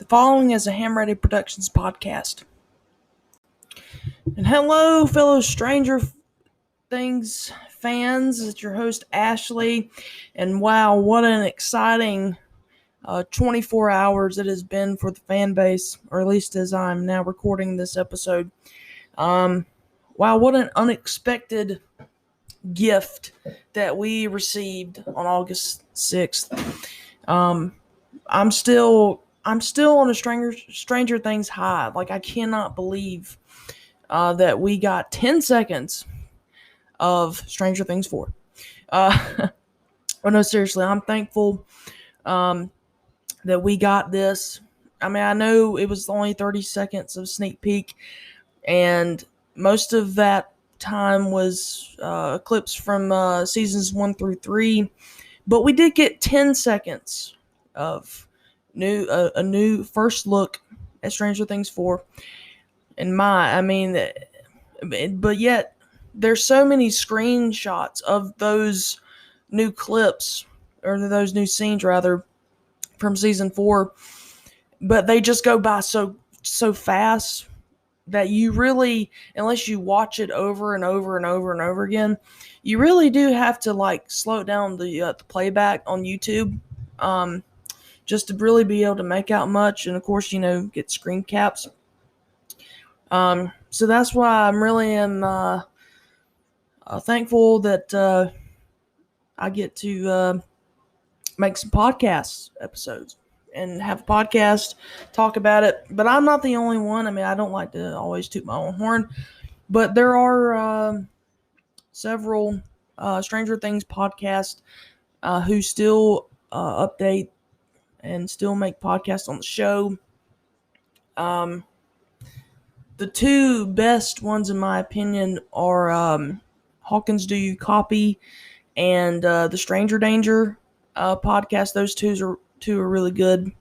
The following is a Ham Ready Productions podcast. And hello, fellow Stranger Things fans. It's your host, Ashley. And wow, what an exciting 24 hours it has been for the fan base, or at least as I'm now recording this episode. Wow, what an unexpected gift that we received on August 6th. I'm still on a Stranger Things high. Like, I cannot believe that we got 10 seconds of Stranger Things 4. But no, seriously, I'm thankful that we got this. I mean, I know it was only 30 seconds of sneak peek, and most of that time was clips from seasons 1 through 3, but we did get 10 seconds of a new first look at Stranger Things 4. And but yet there's so many screenshots of those new clips, or those new scenes rather, from season 4, but they just go by so fast that you really, unless you watch it over and over and over and over again, you really do have to like slow down the playback on YouTube, just to really be able to make out much, and of course, get screen caps. So that's why I'm really thankful that I get to make some podcast episodes and have a podcast, talk about it. But I'm not the only one. I mean, I don't like to always toot my own horn, but there are several Stranger Things podcasts who still update and still make podcasts on the show. The two best ones, in my opinion, are Hawkins Do You Copy and the Stranger Danger podcast. Those two are really good.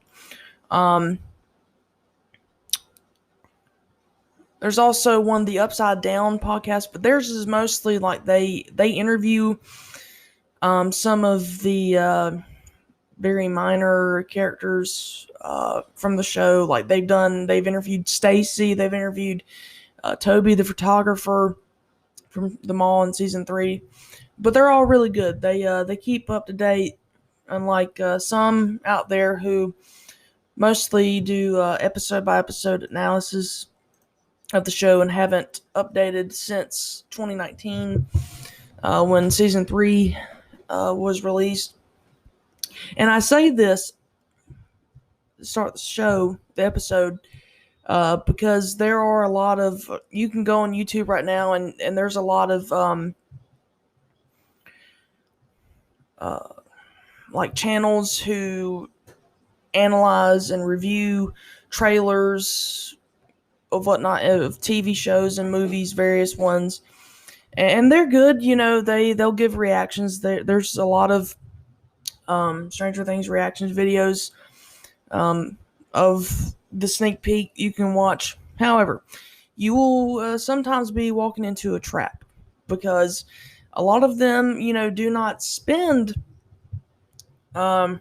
There's also one, the Upside Down podcast, but theirs is mostly like they interview some of the very minor characters from the show. Like they've interviewed Stacy, they've interviewed Toby, the photographer from the mall in season 3. But they're all really good. They keep up to date, unlike some out there who mostly do episode by episode analysis of the show and haven't updated since 2019 when season 3 was released. And I say this to start the episode, because there are a lot of, you can go on YouTube right now and there's a lot of like channels who analyze and review trailers of whatnot, of TV shows and movies, various ones, and they're good. They'll give reactions. There's a lot of Stranger Things reactions videos of the sneak peek you can watch. However, you will sometimes be walking into a trap, because a lot of them, do not spend a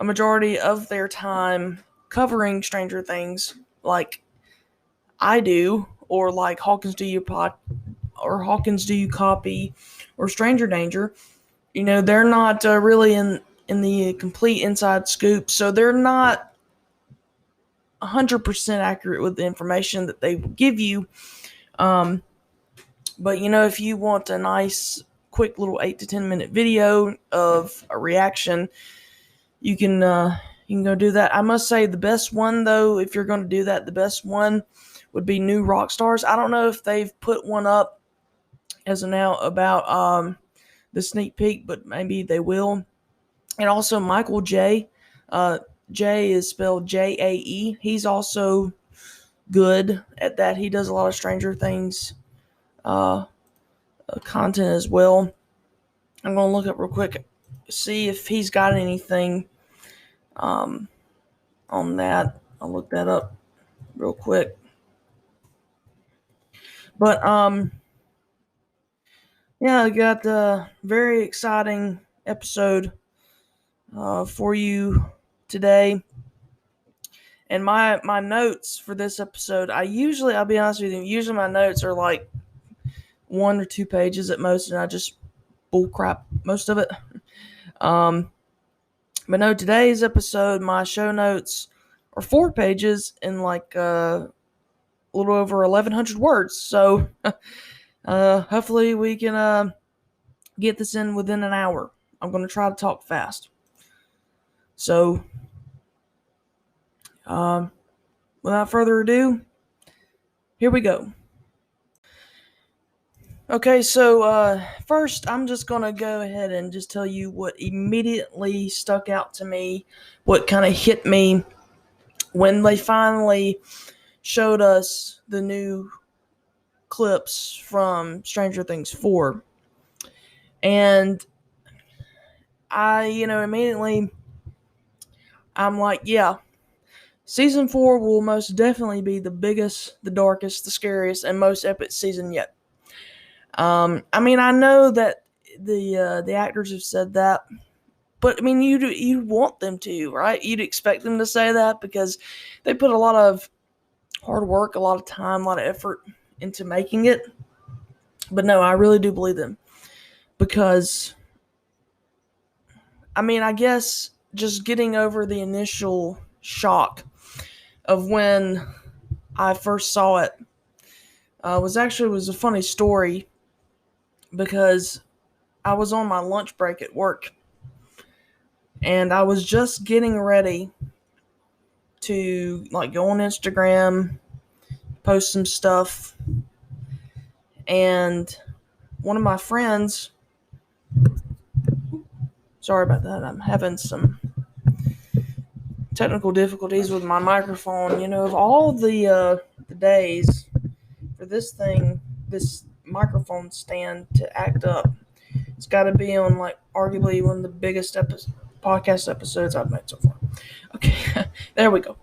majority of their time covering Stranger Things like I do, or like Hawkins Do You Copy, or Stranger Danger. They're not really in the complete inside scoop, so they're not 100% accurate with the information that they will give you. But if you want a nice, quick little 8 to 10 minute video of a reaction, you can go do that. I must say, the best one, though, if you're going to do that, the best one would be New Rockstars. I don't know if they've put one up as of now about the sneak peek, but maybe they will. And also Michael J. J is spelled Jae. He's also good at that. He does a lot of Stranger Things content as well. I'm going to look up real quick, see if he's got anything on that. I'll look that up real quick. But yeah, I got a very exciting episode for you today. And my notes for this episode, I'll be honest with you, usually my notes are like 1 or 2 pages at most, and I just bullcrap most of it. But no, today's episode, my show notes are 4 pages and like a little over 1,100 words. So hopefully we can get this in within an hour. I'm going to try to talk fast. So, without further ado, here we go. Okay, so first I'm just going to go ahead and just tell you what immediately stuck out to me, what kind of hit me when they finally showed us the new clips from Stranger Things 4. And I, immediately I'm like, yeah, season 4 will most definitely be the biggest, the darkest, the scariest, and most epic season yet. I mean, I know that the actors have said that, but I mean, you want them to, right? You'd expect them to say that because they put a lot of hard work, a lot of time, a lot of effort into making it. But no, I really do believe them because, I mean, I guess just getting over the initial shock of when I first saw it was a funny story because I was on my lunch break at work and I was just getting ready to like go on Instagram, post some stuff, and one of my friends, sorry about that, I'm having some technical difficulties with my microphone. Of all the days for this microphone stand to act up, it's got to be on like arguably one of the biggest podcast episodes I've made so far. Okay, there we go.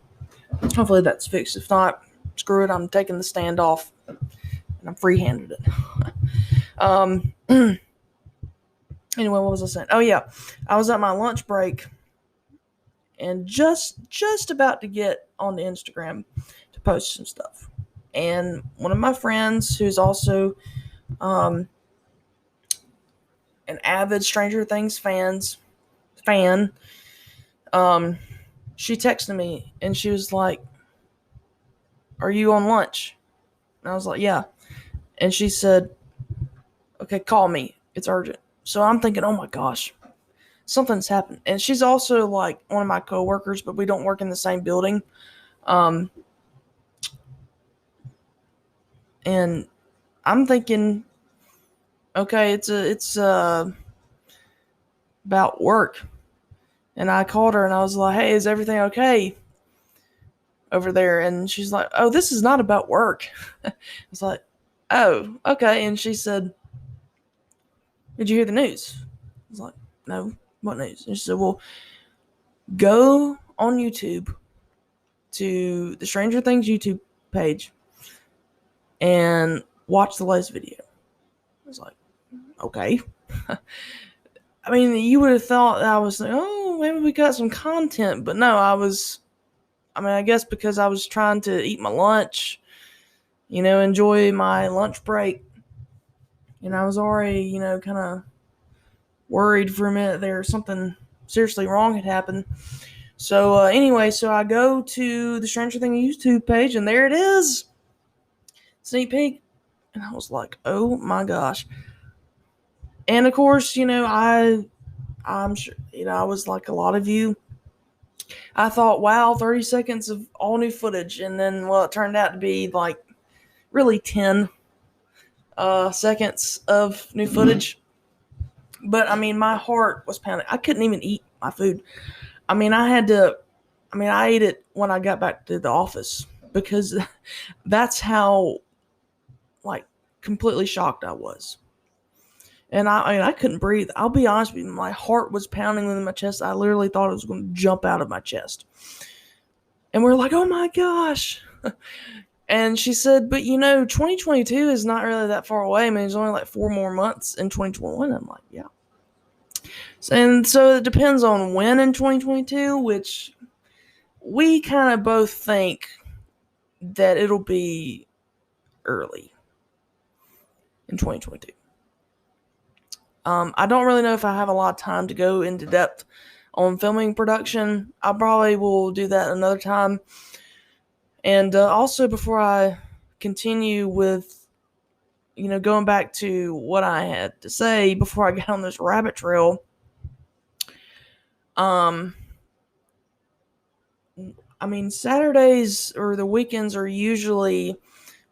Hopefully that's fixed. If not, screw it. I'm taking the stand off and I'm free-handed it. Anyway, what was I saying? Oh yeah, I was at my lunch break and just about to get on the Instagram to post some stuff. And one of my friends, who's also an avid Stranger Things fan, she texted me and she was like, "Are you on lunch?" And I was like, "Yeah." And she said, "Okay, call me. It's urgent." So I'm thinking, oh my gosh, something's happened. And she's also like one of my coworkers, but we don't work in the same building. And I'm thinking, okay, it's about work. And I called her and I was like, "Hey, is everything okay over there?" And she's like, "Oh, this is not about work." I was like, "Oh, okay." And she said, "Did you hear the news?" I was like, "No, what news?" And she said, "Well, go on YouTube to the Stranger Things YouTube page and watch the latest video." I was like, "Okay." I mean, you would have thought that I was like, oh, maybe we got some content, but no, I guess because I was trying to eat my lunch, enjoy my lunch break, and I was already, kind of worried for a minute there something seriously wrong had happened. So anyway, so I go to the Stranger Things YouTube page, and there it is, sneak peek, and I was like, oh my gosh. And of course, I'm sure, I was like a lot of you. I thought, wow, 30 seconds of all new footage, and then it turned out to be like really 10 seconds of new footage. But I mean, my heart was pounding. I couldn't even eat my food. I mean, I ate it when I got back to the office because that's how like completely shocked I was. And I couldn't breathe. I'll be honest with you, my heart was pounding within my chest. I literally thought it was going to jump out of my chest. And we're like, oh my gosh. And she said, but 2022 is not really that far away. I mean, there's only like 4 more months in 2021. I'm like, yeah. And so it depends on when in 2022, which we kind of both think that it'll be early in 2022. I don't really know if I have a lot of time to go into depth on filming production. I probably will do that another time. And also, before I continue with, going back to what I had to say before I got on this rabbit trail, Saturdays or the weekends are usually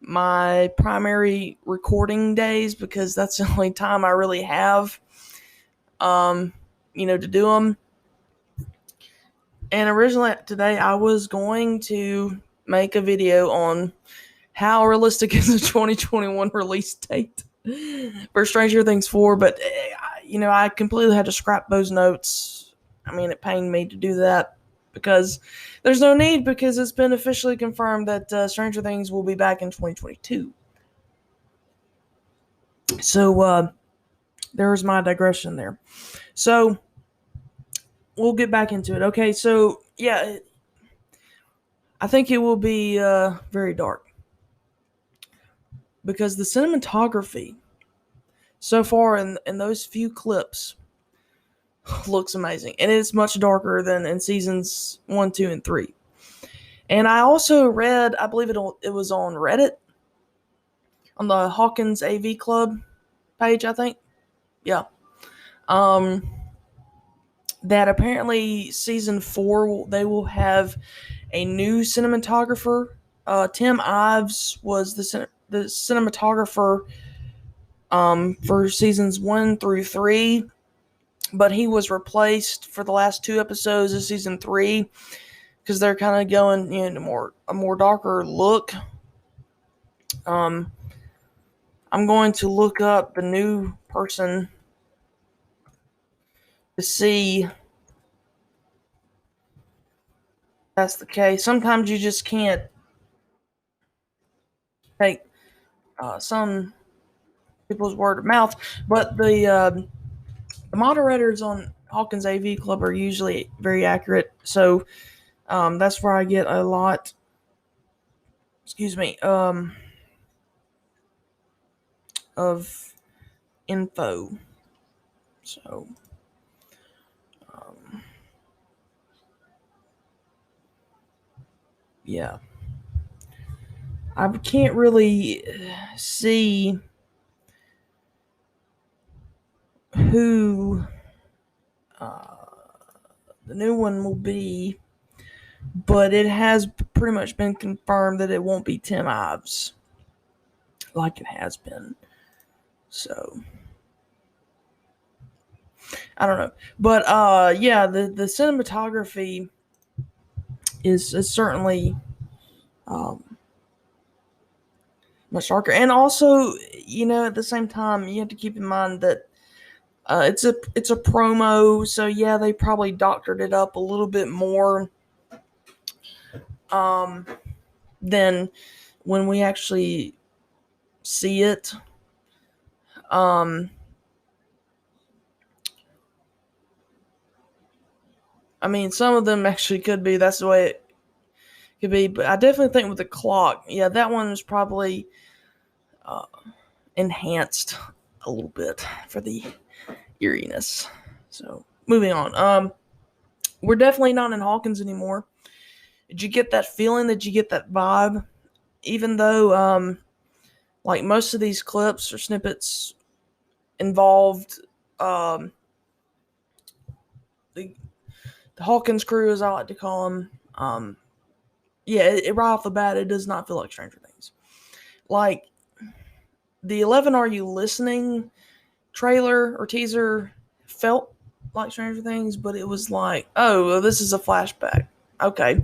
my primary recording days because that's the only time I really have, to do them. And originally today I was going to make a video on how realistic is the 2021 release date for Stranger Things 4, but I completely had to scrap those notes. It pained me to do that because there's no need, because it's been officially confirmed that Stranger Things will be back in 2022. So there's my digression there. So we'll get back into it. Okay, so yeah, I think it will be very dark because the cinematography so far in those few clips looks amazing, and it's much darker than in seasons 1, 2, and 3. And I also read, I believe it was on Reddit, on the Hawkins AV Club page, I think. Yeah. That apparently season 4 they will have a new cinematographer. Tim Ives was the cinematographer for seasons 1 through 3, but he was replaced for the last 2 episodes of season 3 because they're kind of going into a more darker look. I'm going to look up the new person to see if that's the case. Sometimes you just can't take some people's word of mouth, but the moderators on Hawkins AV Club are usually very accurate, so that's where I get a lot. Excuse me. Of info. So, yeah. I can't really see who the new one will be, but it has pretty much been confirmed that it won't be Tim Ives like it has been. So, I don't know. But yeah, the cinematography is certainly much darker. And also, at the same time, you have to keep in mind that it's a promo, so yeah, they probably doctored it up a little bit more than when we actually see it. Some of them actually could be. That's the way it could be. But I definitely think with the clock, yeah, that one was probably enhanced a little bit for the eeriness. So moving on. We're definitely not in Hawkins anymore. Did you get that feeling? Did you get that vibe? Even though, like most of these clips or snippets involved the Hawkins crew, as I like to call them. Yeah, right off the bat, it does not feel like Stranger Things. Like, the 11 Are You Listening trailer or teaser felt like Stranger Things, but it was like, oh, well, this is a flashback. Okay.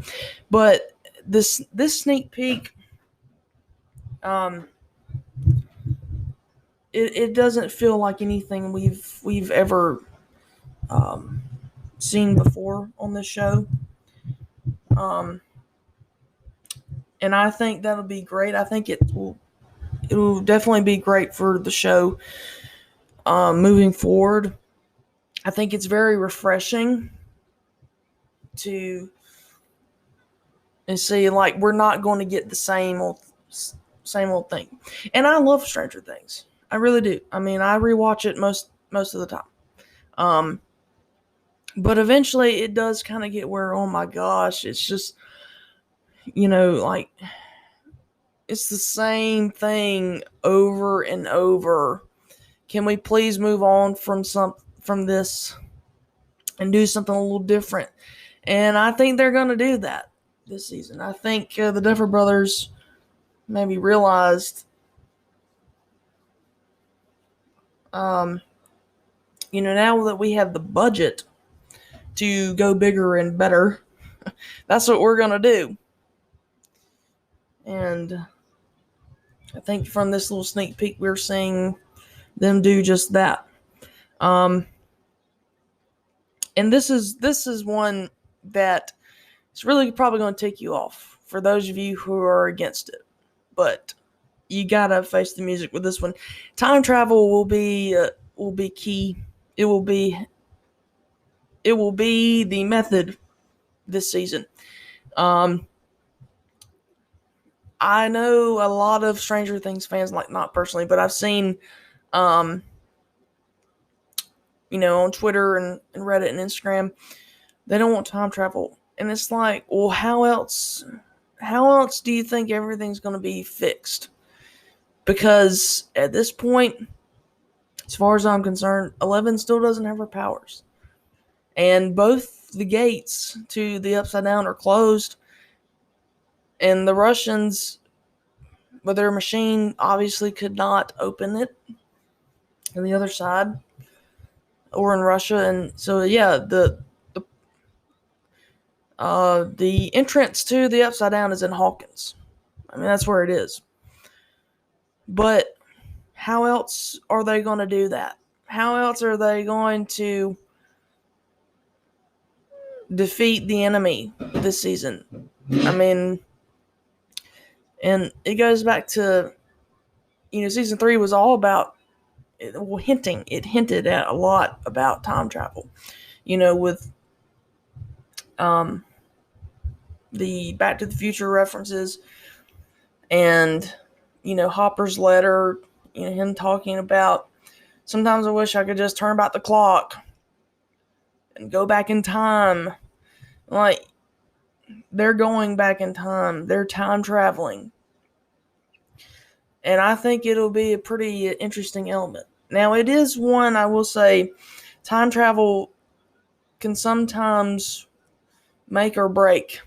But this sneak peek, it doesn't feel like anything we've ever seen before on this show. And I think that'll be great. I think it will definitely be great for the show moving forward. I think it's very refreshing to and see, like, we're not going to get the same old thing. And I love Stranger Things. I really do. I mean, I rewatch it most of the time. But eventually it does kind of get where, oh my gosh, it's just, like, it's the same thing over and over. Can we please move on from this and do something a little different? And I think they're going to do that this season. I think the Duffer Brothers maybe realized, now that we have the budget to go bigger and better, that's what we're going to do. And I think from this little sneak peek, we're seeing them do just that. And this is one that is really probably going to take you off for those of you who are against it. But you gotta face the music with this one. Time travel will be key. It will be the method this season. I know a lot of Stranger Things fans, like, not personally, but I've seen, on Twitter and Reddit and Instagram, they don't want time travel. And it's like, well, how else do you think everything's going to be fixed? Because at this point, as far as I'm concerned, 11 still doesn't have her powers. And both the gates to the Upside Down are closed. And the Russians, with their machine, obviously could not open it on the other side or in Russia. And so, yeah, the entrance to the Upside Down is in Hawkins. I mean, that's where it is. But how else are they going to do that? How else are they going to defeat the enemy this season? I mean, and it goes back to, season 3 was all about, hinting. It hinted at a lot about time travel, with the Back to the Future references, and Hopper's letter, him talking about, sometimes I wish I could just turn back the clock and go back in time. Like, they're going back in time. They're time traveling. And I think it'll be a pretty interesting element. Now, it is one, I will say, time travel can sometimes make or break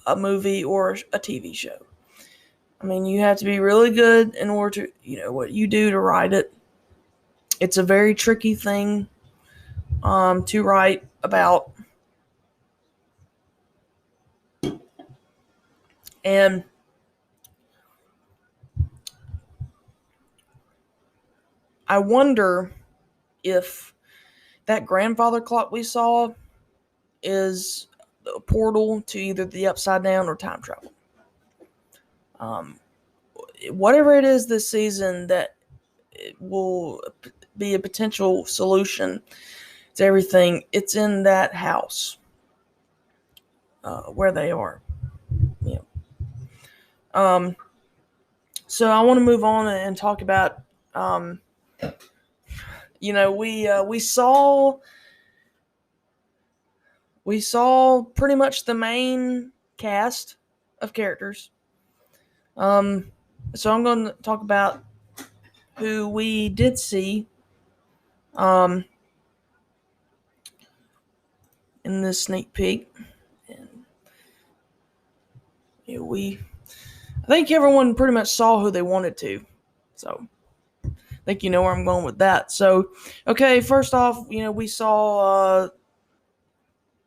a movie or a TV show. I mean, you have to be really good in order to, what you do to write it. It's a very tricky thing to write about. And I wonder if that grandfather clock we saw is a portal to either the Upside Down or time travel. Whatever it is this season that it will be a potential solution to everything, it's in that house where they are. So I want to move on and talk about, we saw pretty much the main cast of characters. So I'm going to talk about who we did see in this sneak peek. And I think everyone pretty much saw who they wanted to. So I think you know where I'm going with that. So, okay, first off, we saw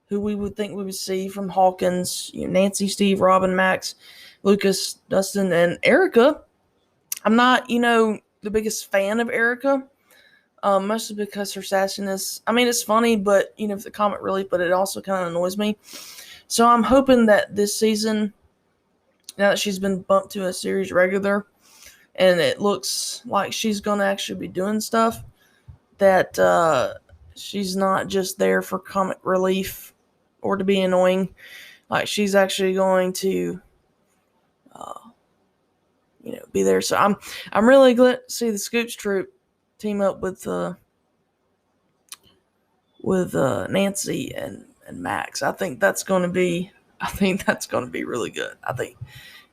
who we would think we would see from Hawkins, Nancy, Steve, Robin, Max, Lucas, Dustin, and Erica. I'm not, the biggest fan of Erica, mostly because her sassiness, I mean, it's funny, but, the comic relief, but it also kind of annoys me. So I'm hoping that this season, now that she's been bumped to a series regular, and it looks like she's going to actually be doing stuff, that she's not just there for comic relief or to be annoying. Like, she's actually going to, be there. So I'm really glad to see the Scoops Troop team up with Nancy and Max. I think that's going to be really good.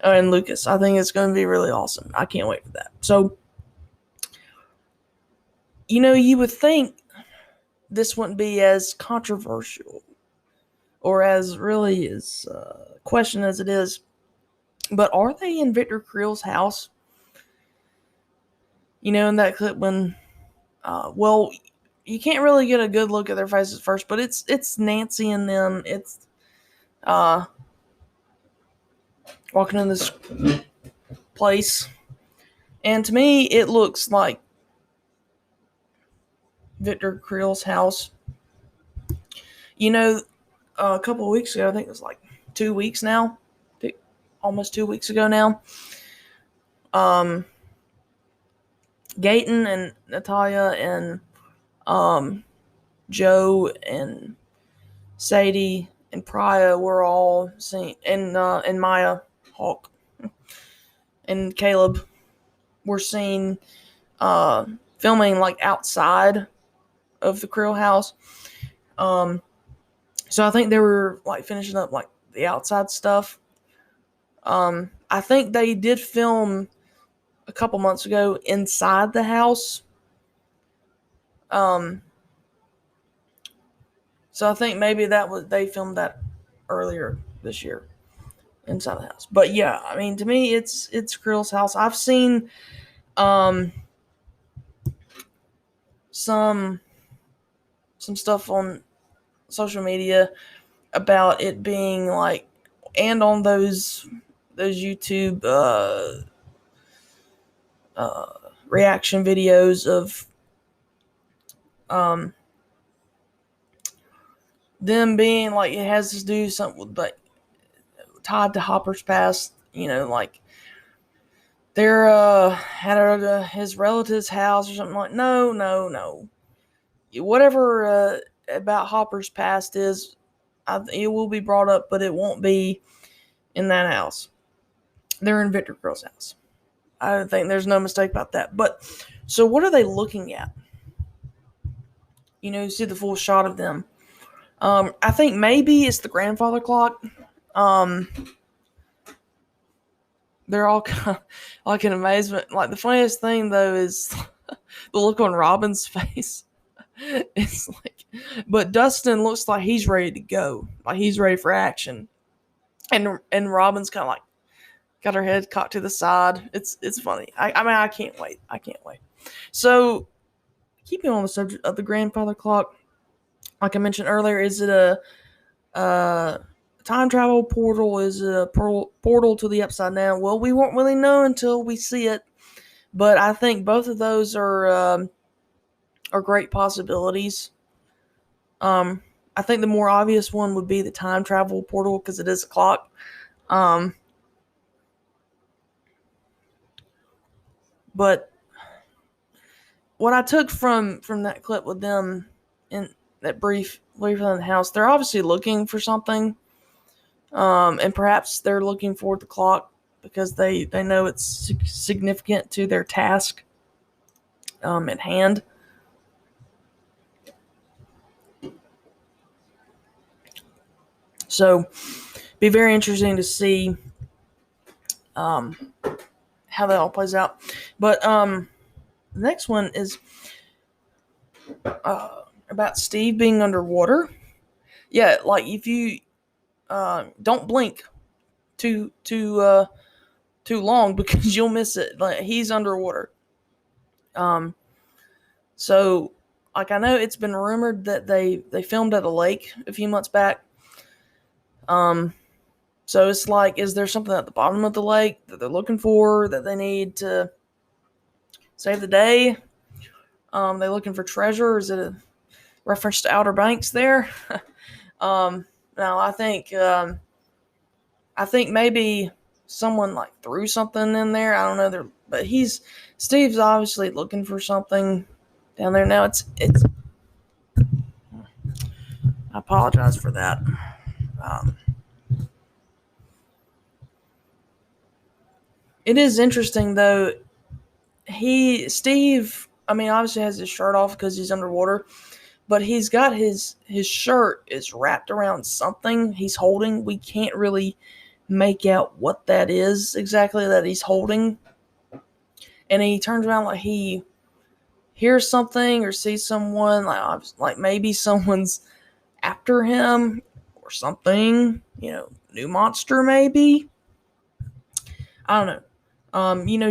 And Lucas. I think it's going to be really awesome. I can't wait for that. So, you would think this wouldn't be as controversial or as really as questioned as it is. But are they in Victor Creel's house? In that clip when, you can't really get a good look at their faces first, but it's Nancy and them. It's walking in this place, and to me, it looks like Victor Creel's house. A couple of weeks ago, I think it was like 2 weeks now, almost 2 weeks ago now. Gayton and Natalia and Joe and Sadie and Priya were all seen, and Maya Hawk and Caleb were seen filming like outside of the Creel house. So I think they were like finishing up like the outside stuff. I think they did film a couple months ago inside the house. So I think maybe they filmed that earlier this year inside the house. But yeah, I mean, to me, it's Creel's house. I've seen some stuff on social media about it being like, and on those YouTube reaction videos of them being like, it has to do something with like tied to Hopper's past, like they're at his relative's house or something. Like, no, whatever about Hopper's past is, it will be brought up, but it won't be in that house. They're in Victor Creel's house. I think there's no mistake about that. But so what are they looking at? You see the full shot of them. I think maybe it's the grandfather clock. They're all kind of like in amazement. Like, the funniest thing though is the look on Robin's face. It's like, but Dustin looks like he's ready to go, like he's ready for action, and Robin's kind of like got her head cocked to the side. It's funny. I mean, I can't wait. So, keeping on the subject of the grandfather clock, like I mentioned earlier, is it a time travel portal? Is it a portal to the upside down? Well, we won't really know until we see it, but I think both of those are great possibilities. I think the more obvious one would be the time travel portal, because it is a clock. But what I took from that clip with them in that brief in the house, they're obviously looking for something, and perhaps they're looking for the clock because they know it's significant to their task at hand. So, be very interesting to see how that all plays out. But the next one is about Steve being underwater. Yeah, like if you don't blink too long, because you'll miss it. Like, he's underwater. So, like, I know it's been rumored that they filmed at a lake a few months back. So it's like, is there something at the bottom of the lake that they're looking for, that they need to save the day? They looking for treasure? Is it a reference to Outer Banks there? No, I think maybe someone like threw something in there. I don't know. But Steve's obviously looking for something down there. Now it's. I apologize for that. It is interesting though. Steve, I mean, obviously has his shirt off because he's underwater, but he's got his shirt is wrapped around something he's holding. We can't really make out what that is exactly that he's holding. And he turns around like he hears something or sees someone, like maybe someone's after him or something. New monster maybe. I don't know.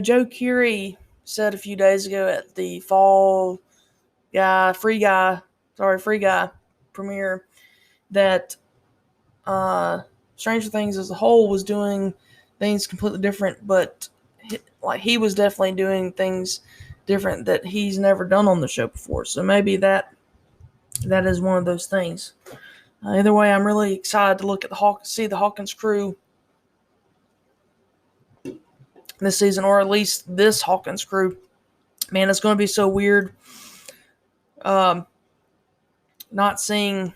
Joe Curie said a few days ago at the Free Guy premiere that Stranger Things as a whole was doing things completely different, but he was definitely doing things different that he's never done on the show before. So maybe that is one of those things. Either way, I'm really excited to look at see the Hawkins crew this season, or at least this Hawkins crew. Man, it's going to be so weird not seeing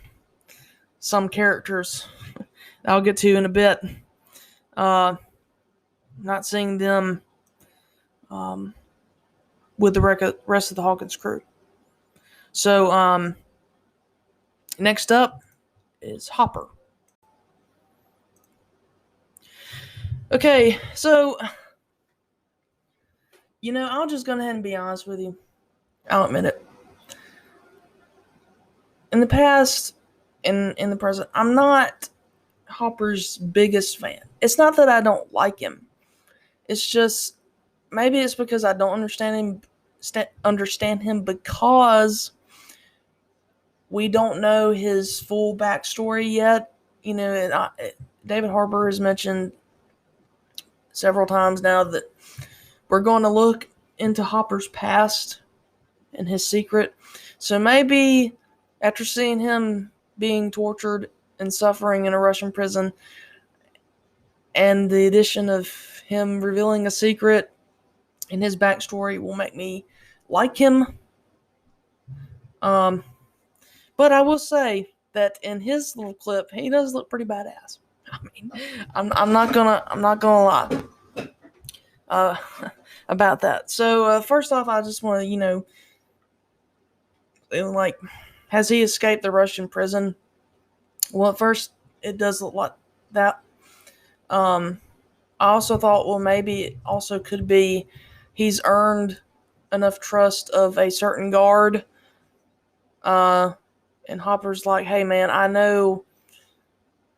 some characters I'll get to in a bit. Not seeing them with the rest of the Hawkins crew. So, next up is Hopper. Okay, so, I'll just go ahead and be honest with you. I'll admit it. In the past, in the present, I'm not Hopper's biggest fan. It's not that I don't like him. It's just, maybe it's because I don't understand him because we don't know his full backstory yet. David Harbour has mentioned several times now that we're going to look into Hopper's past and his secret. So maybe after seeing him being tortured and suffering in a Russian prison, and the addition of him revealing a secret in his backstory will make me like him. But I will say that in his little clip, he does look pretty badass. I mean, I'm not gonna lie about that. So first off, I just want to has he escaped the Russian prison? Well, at first it does look like that. I also thought, well, maybe it also could be he's earned enough trust of a certain guard. And Hopper's like, hey man, I know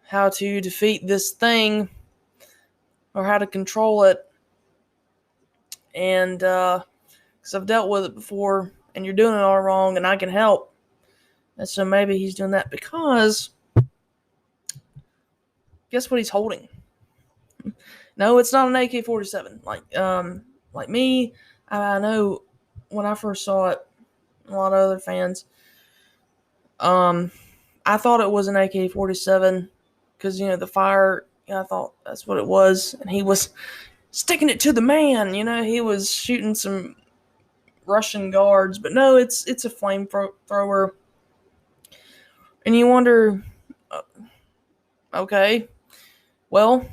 how to defeat this thing or how to control it. And because I've dealt with it before and you're doing it all wrong and I can help. And so maybe he's doing that because guess what he's holding? No, it's not an AK-47. Like me, I know when I first saw it, a lot of other fans, I thought it was an AK-47 because, the fire, I thought that's what it was. And he was sticking it to the man, he was shooting some Russian guards. But no, it's a flamethrower. And you wonder, okay, well,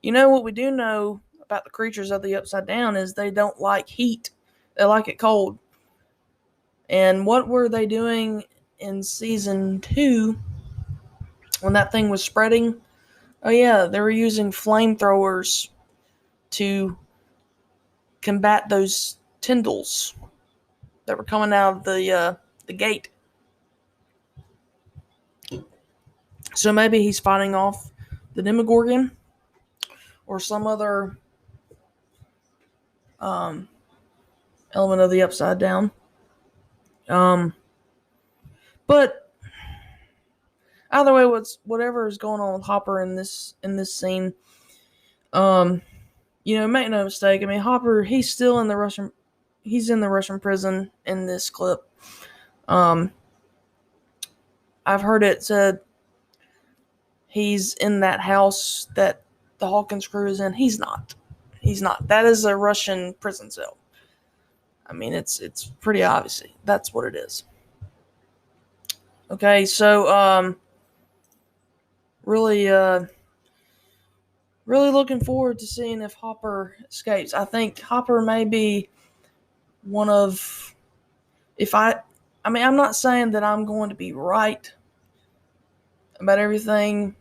what we do know about the creatures of the Upside Down is they don't like heat. They like it cold. And what were they doing in season 2 when that thing was spreading? Oh yeah, they were using flamethrowers to combat those tendrils that were coming out of the gate. So maybe he's fighting off the Demogorgon or some other element of the Upside Down. But either way, whatever is going on with Hopper in this scene, make no mistake. I mean, Hopper, he's still in the Russian prison in this clip. I've heard it said he's in that house that the Hawkins crew is in. He's not. That is a Russian prison cell. I mean, it's pretty obvious. That's what it is. Okay, so really, really looking forward to seeing if Hopper escapes. I think Hopper may be one of, I'm not saying that I'm going to be right about everything.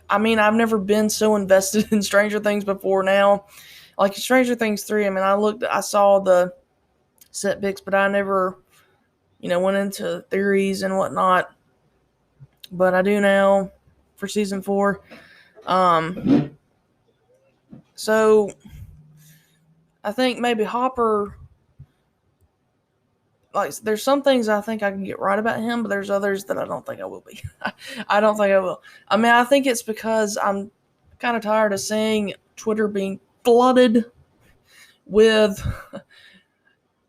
I mean, I've never been so invested in Stranger Things before now. Like Stranger Things 3, I saw the set pics, but I never, went into theories and whatnot. But I do now for season 4. So I think maybe Hopper, like, there's some things I think I can get right about him, but there's others that I don't think I will be. I don't think I will. I think it's because I'm kind of tired of seeing Twitter being flooded with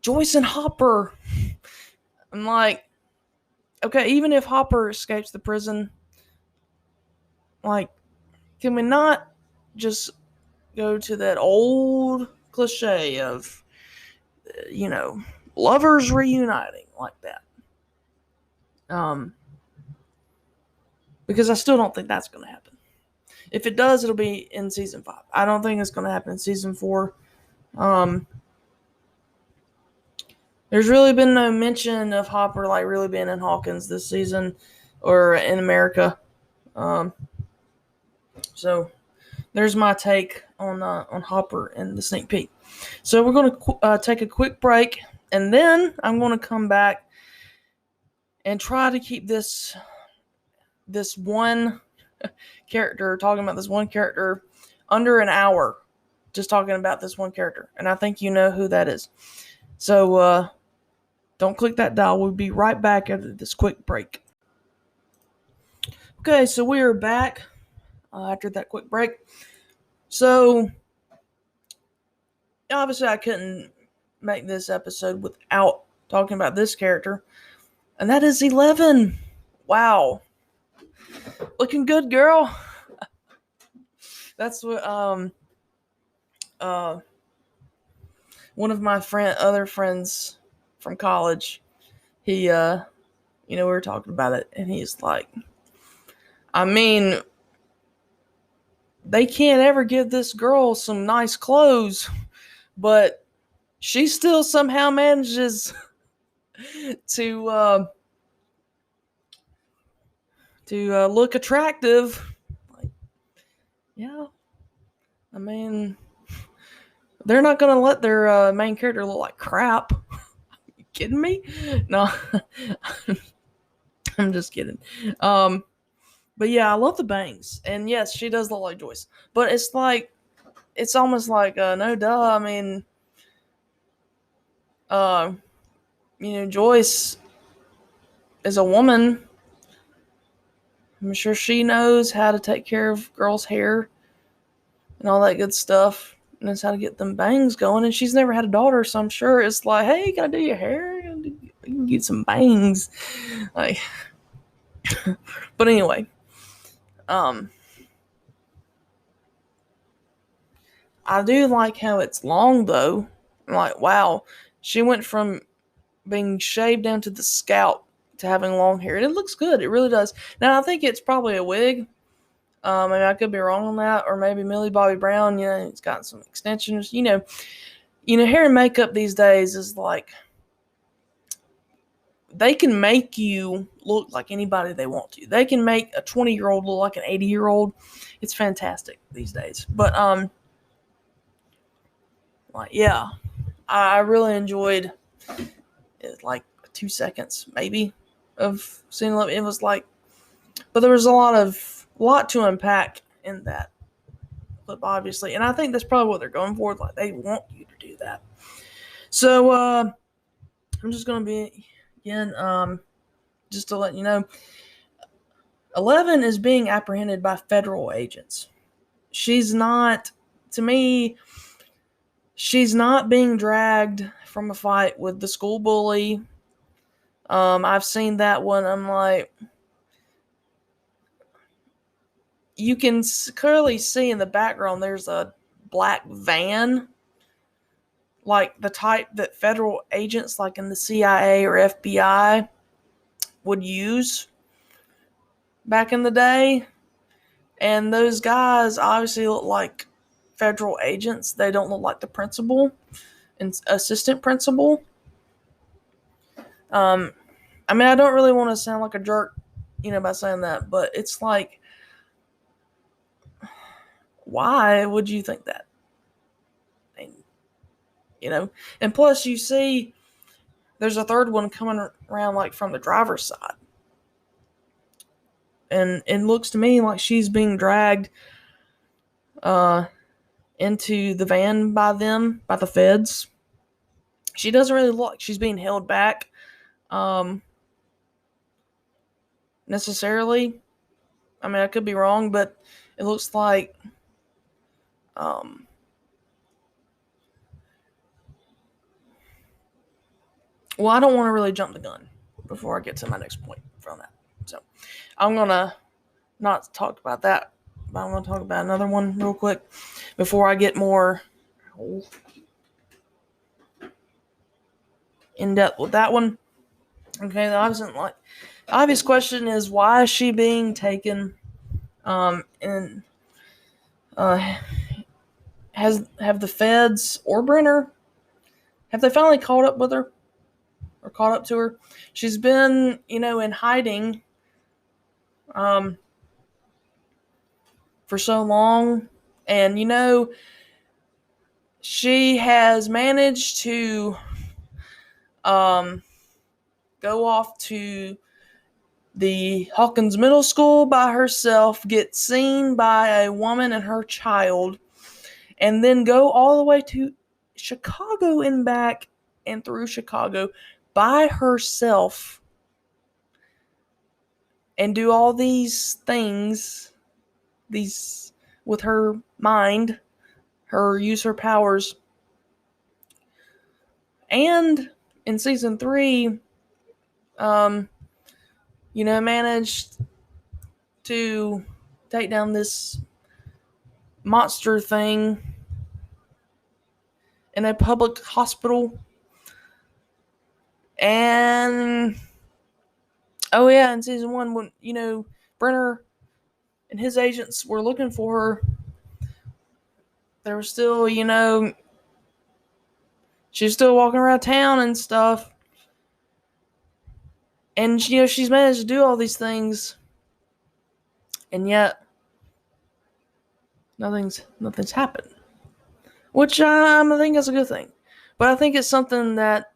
Joyce and Hopper. I'm like, okay, even if Hopper escapes the prison, like, can we not just go to that old cliche of, lovers reuniting like that? Because I still don't think that's going to happen. If it does, it'll be in season 5. I don't think it's going to happen in season 4. There's really been no mention of Hopper like really being in Hawkins this season or in America. So there's my take on Hopper and the sneak peek. So we're going to take a quick break, and then I'm going to come back and try to keep this one character, talking about this one character, under an hour, just talking about this one character. And I think you know who that is. So don't click that dial. We'll be right back after this quick break. Okay, so we are back after that quick break. So obviously I couldn't make this episode without talking about this character, and that is 11. Wow. Looking good, girl. That's what one of my other friends from college, he we were talking about it, and he's like, they can't ever give this girl some nice clothes, but she still somehow manages to look attractive. Like, yeah, they're not gonna let their main character look like crap. You kidding me? No, I'm just kidding. But yeah, I love the bangs, and yes, she does look like Joyce. But it's almost like no duh. Joyce is a woman. I'm sure she knows how to take care of girls' hair and all that good stuff, and knows how to get them bangs going. And she's never had a daughter, so I'm sure it's like, hey, can I do your hair? You can get some bangs, like. But anyway, I do like how it's long though. I'm like, wow, she went from being shaved down to the scalp to having long hair, and it looks good. It really does. Now I think it's probably a wig. I could be wrong on that, or maybe Millie Bobby Brown. It's got some extensions. Hair and makeup these days is like, they can make you look like anybody they want to. They can make a 20-year-old look like an 80-year-old. It's fantastic these days. But yeah, I really enjoyed it. Like 2 seconds maybe of seeing it. It was like, but there was a lot to unpack in that clip, obviously, and I think that's probably what they're going for. Like, they want you to do that. So I'm just gonna be again, just to let you know, 11 is being apprehended by federal agents. She's not, to me, she's not being dragged from a fight with the school bully. I've seen that one. I'm like, you can clearly see in the background there's a black van, like the type that federal agents like in the CIA or FBI would use back in the day. And those guys obviously look like federal agents. They don't look like the principal and assistant principal. I mean, I don't really want to sound like a jerk, by saying that, but it's like, why would you think that? And plus you see there's a third one coming around like from the driver's side. And it looks to me like she's being dragged into the van by the feds. She doesn't really look like she's being held back necessarily. I mean, I could be wrong, but it looks like well, I don't want to really jump the gun before I get to my next point from that. So I'm going to not talk about that, but I'm going to talk about another one real quick before I get more in depth with that one. Okay, the obvious question is, why is she being taken? And have the feds or Brenner, have they finally caught up with her or caught up to her? She's been, in hiding for so long, and she has managed to go off to the Hawkins Middle School by herself, get seen by a woman and her child, and then go all the way to Chicago and back and through Chicago by herself and do all these things, with her mind, use her powers. And in season 3, managed to take down this monster thing in a public hospital. And in season 1, when Brenner and his agents were looking for her, there was still she's still walking around town and stuff, and she's managed to do all these things, and yet nothing's happened, which I think is a good thing. But I think it's something that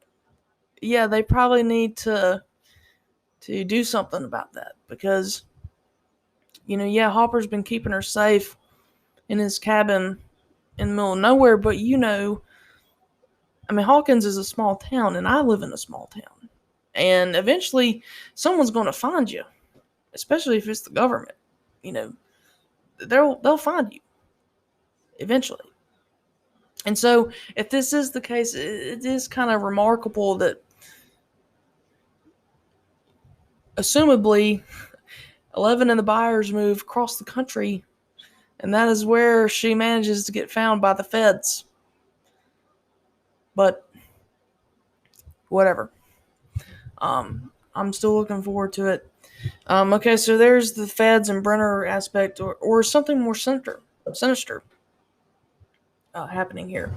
they probably need to do something about that, because Hopper's been keeping her safe in his cabin in the middle of nowhere, but Hawkins is a small town, and I live in a small town, and eventually someone's going to find you, especially if it's the government. They'll find you eventually. And so if this is the case, it is kind of remarkable that assumably 11 and the Byers move across the country, and that is where she manages to get found by the feds. But whatever. I'm still looking forward to it. Okay, so there's the feds and Brenner aspect, or something more sinister happening here.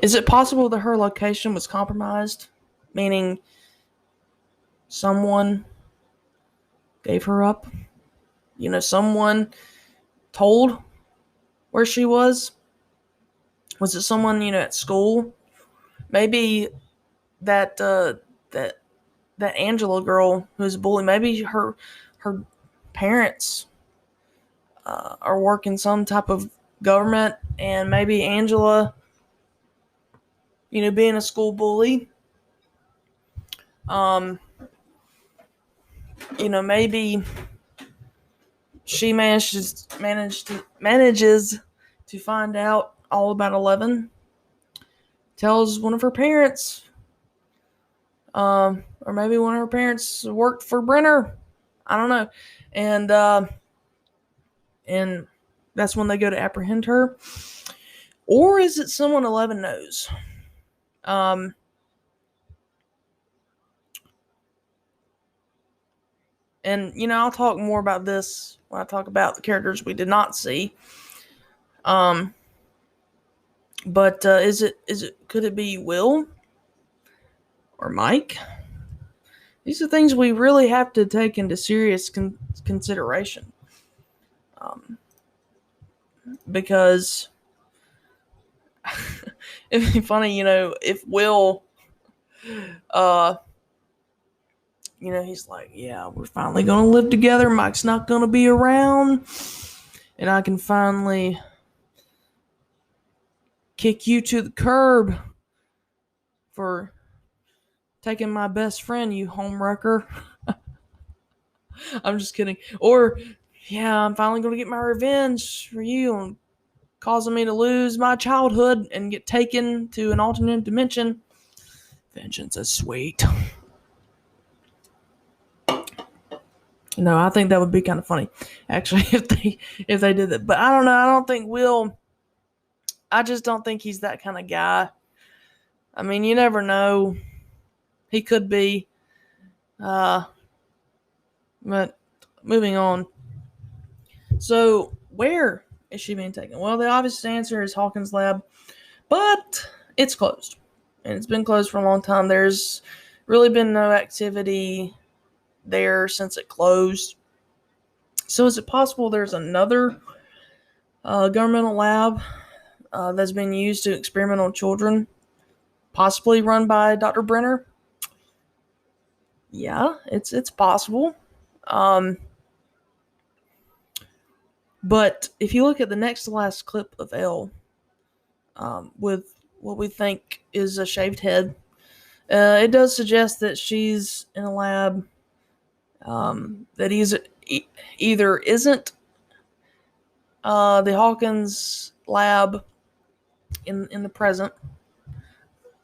Is it possible that her location was compromised? Meaning someone gave her up? Someone told where she was? Was it someone, at school? Maybe that Angela girl who's a bully, maybe her parents are working some type of government, and maybe Angela, being a school bully, maybe she manages to find out all about 11, tells one of her parents, or maybe one of her parents worked for Brenner. I don't know. And that's when they go to apprehend her. Or is it someone 11 knows? And I'll talk more about this when I talk about the characters we did not see. But could it be Will or Mike? These are things we really have to take into serious consideration. Because it'd be funny, if Will, uh, he's like, yeah, we're finally going to live together. Mike's not going to be around. And I can finally kick you to the curb for taking my best friend, you homewrecker. I'm just kidding. Or, yeah, I'm finally going to get my revenge for you and causing me to lose my childhood and get taken to an alternate dimension. Vengeance is sweet. I think that would be kind of funny, actually, if they did that. But I don't know. I don't think Will. I just don't think he's that kind of guy. I mean, you never know. He could be. But moving on. So, where is she being taken? Well, the obvious answer is Hawkins' lab, but it's closed. And it's been closed for a long time. There's really been no activity there since it closed. So, is it possible there's another governmental lab that's been used to experiment on children, possibly run by Dr. Brenner? Yeah, it's possible. But if you look at the next to last clip of Elle, with what we think is a shaved head, it does suggest that she's in a lab that either isn't the Hawkins lab in the present,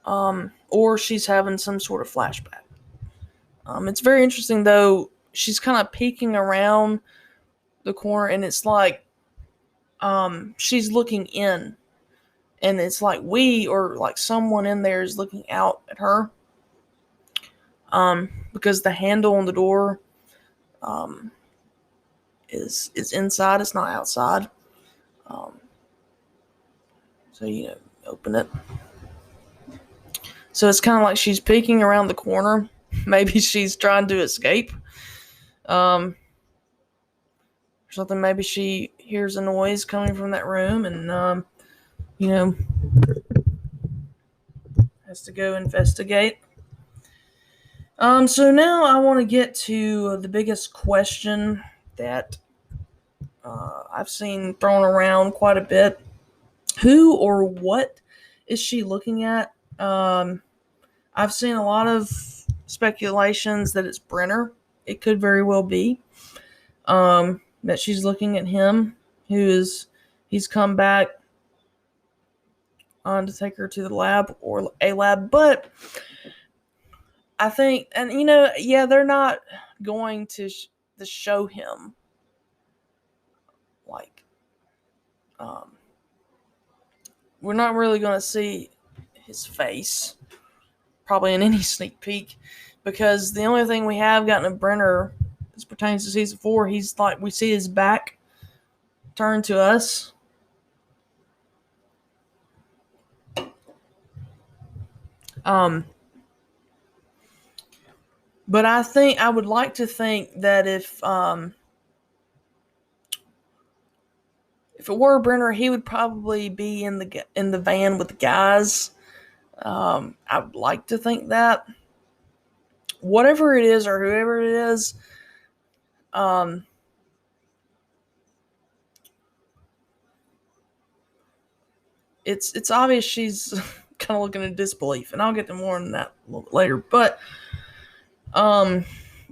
or she's having some sort of flashback. It's very interesting, though. She's kind of peeking around the corner, and it's like she's looking in, and it's like someone in there is looking out at her, because the handle on the door is inside, it's not outside. So open it. So it's kind of like she's peeking around the corner. Maybe she's trying to escape. Or something. Maybe she hears a noise coming from that room and, has to go investigate. So now I want to get to the biggest question that I've seen thrown around quite a bit. Who or what is she looking at? I've seen a lot of speculations that it's Brenner. It could very well be that she's looking at him, he's come back on to take her to the lab or a lab. But I think, and they're not going to show him like, we're not really going to see his face probably in any sneak peek, because the only thing we have gotten of Brenner, as pertains to season 4, he's like, we see his back turned to us. But I would like to think that if it were Brenner, he would probably be in the van with the guys. I would like to think that. Whatever it is, or whoever it is, it's obvious she's kind of looking in disbelief, and I'll get to more on that a little bit later. But I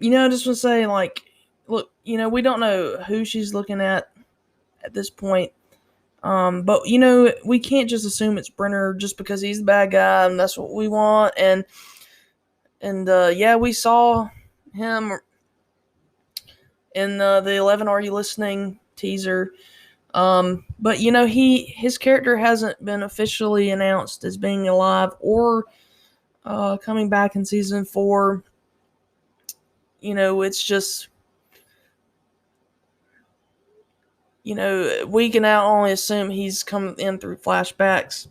just want to say, like, look, we don't know who she's looking at this point. But we can't just assume it's Brenner just because he's the bad guy and that's what we want. And we saw him in the 11 Are You Listening teaser. But his character hasn't been officially announced as being alive or coming back in season 4. It's just, we can now only assume he's come in through flashbacks.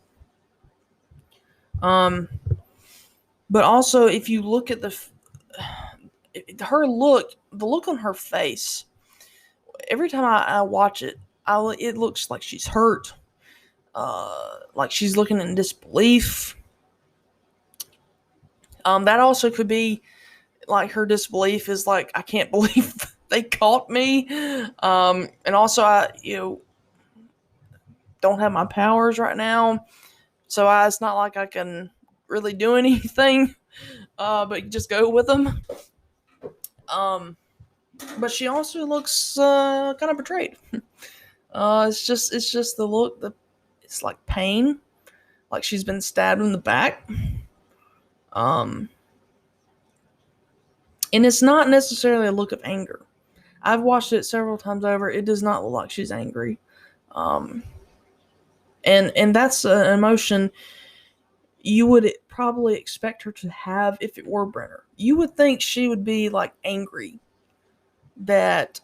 But also, if you look at the look on her face, every time I watch it, it looks like she's hurt, like she's looking in disbelief. That also could be like her disbelief is like, I can't believe they caught me. And also, I don't have my powers right now, so it's not like I can really do anything, but just go with them. But she also looks kind of betrayed. It's just the look. It's like pain, like she's been stabbed in the back. Um, and it's not necessarily a look of anger. I've watched it several times over. It does not look like she's angry. Um, and that's an emotion you would probably expect her to have if it were Brenner. You would think she would be like angry that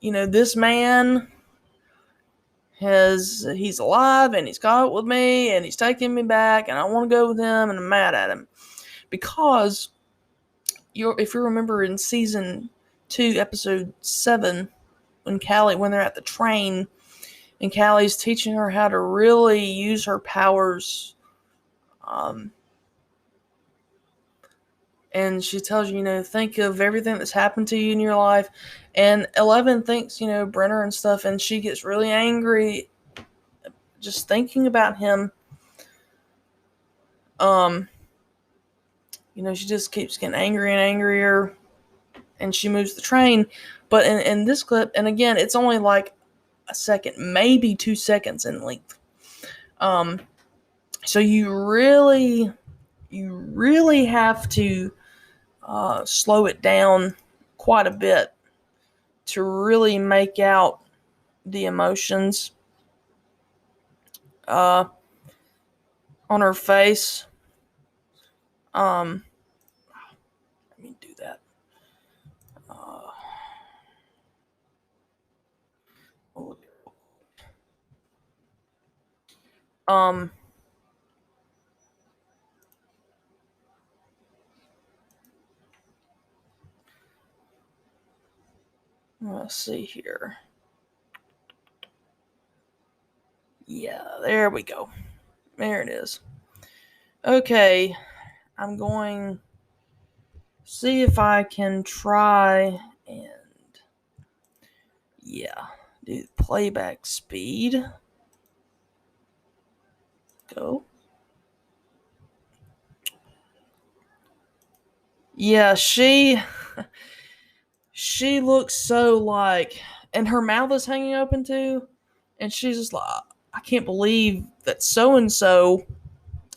this man he's alive and he's caught up with me and he's taking me back and I want to go with him and I'm mad at him because if you remember in season 2 episode 7 when they're at the train and Callie's teaching her how to really use her powers, and she tells you, think of everything that's happened to you in your life. And Eleven thinks, Brenner and stuff, and she gets really angry just thinking about him. She just keeps getting angry and angrier, and she moves the train. But in this clip, and again, it's only like a second, maybe 2 seconds in length. So you really have to slow it down quite a bit to really make out the emotions on her face. Let me do that. Let's see here. Yeah, there we go. There it is. Okay, I'm going to see if I can try and do playback speed. Go. Yeah, she looks so like, and her mouth is hanging open too, and she's just like, I can't believe that so and so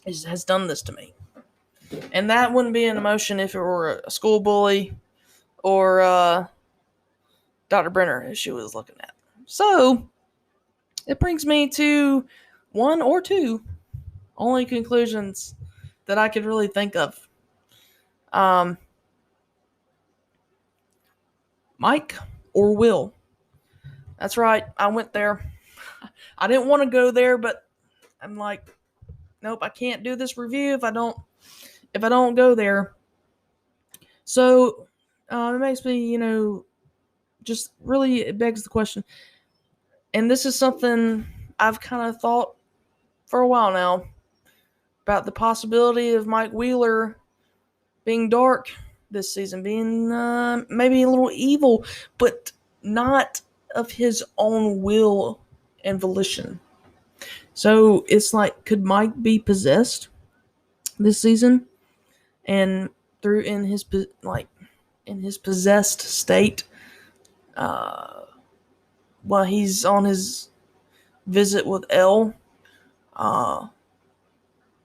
has done this to me. And that wouldn't be an emotion if it were a school bully or Dr. Brenner, as she was looking at. So it brings me to one or two only conclusions that I could really think of. Mike or Will. That's right, I went there. I didn't want to go there, but I'm like, nope, I can't do this review if I don't go there. So it makes me, just really, it begs the question. And this is something I've kind of thought for a while now about the possibility of Mike Wheeler being dark this season, being maybe a little evil, but not of his own will and volition. So it's like, could Mike be possessed this season, and through in his possessed state, while he's on his visit with Elle,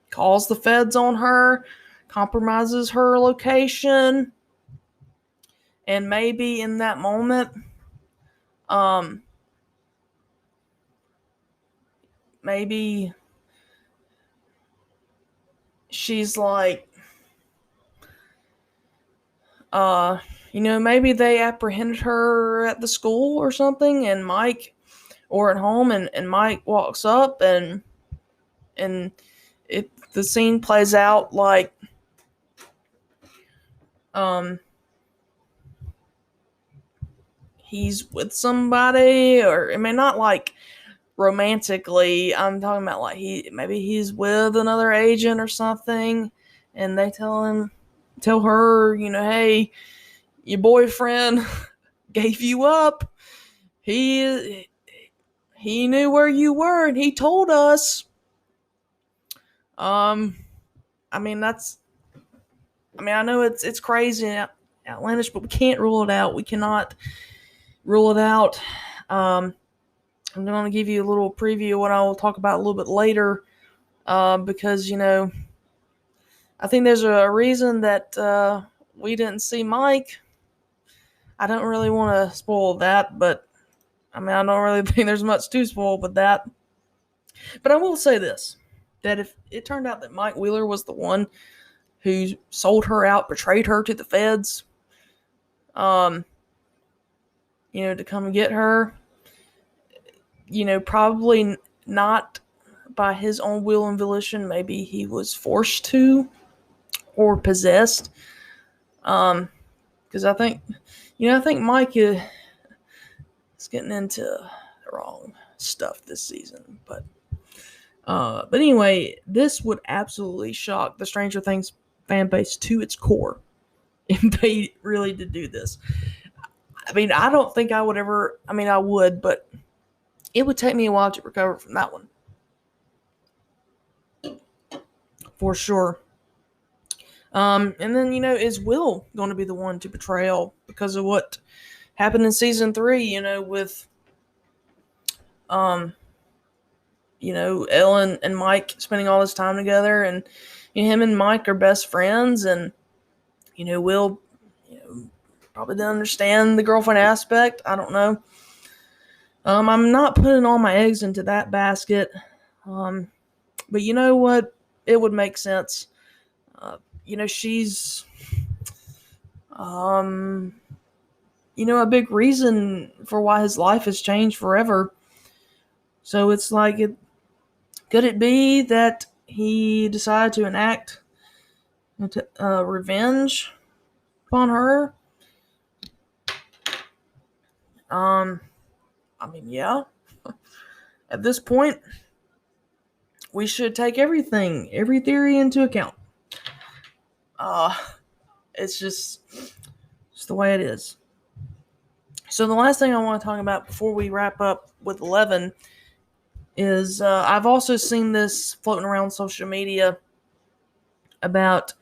calls the feds on her, compromises her location, and maybe in that moment, maybe she's like, maybe they apprehended her at the school or something, and Mike, or at home, and Mike walks up and the scene plays out like he's with somebody, or I mean, not like romantically. I'm talking about like he's with another agent or something, and they tell her, hey, your boyfriend gave you up. He knew where you were, and he told us. I mean, I know it's crazy and outlandish, but we can't rule it out. We cannot rule it out. I'm going to give you a little preview of what I will talk about a little bit later, because, I think there's a reason that we didn't see Mike. I don't really want to spoil that, but, I don't really think there's much to spoil with that. But I will say this, that if it turned out that Mike Wheeler was the one who sold her out, betrayed her to the feds, to come get her, probably not by his own will and volition. Maybe he was forced to or possessed. Because I think Mike is getting into the wrong stuff this season. But anyway, this would absolutely shock the Stranger Things fan base to its core if they really did do this. I don't think I would ever. I would, but it would take me a while to recover from that one. For sure. And then, is Will going to be the one to betray all because of what happened in season 3, with, Ellen and Mike spending all this time together, and him and Mike are best friends, and, Will, probably didn't understand the girlfriend aspect. I don't know. I'm not putting all my eggs into that basket. But you know what? It would make sense. She's, a big reason for why his life has changed forever. So it's like, could it be that he decided to enact revenge upon her? Yeah. At this point, we should take every theory into account. It's just the way it is. So the last thing I want to talk about before we wrap up with 11 is I've also seen this floating around social media about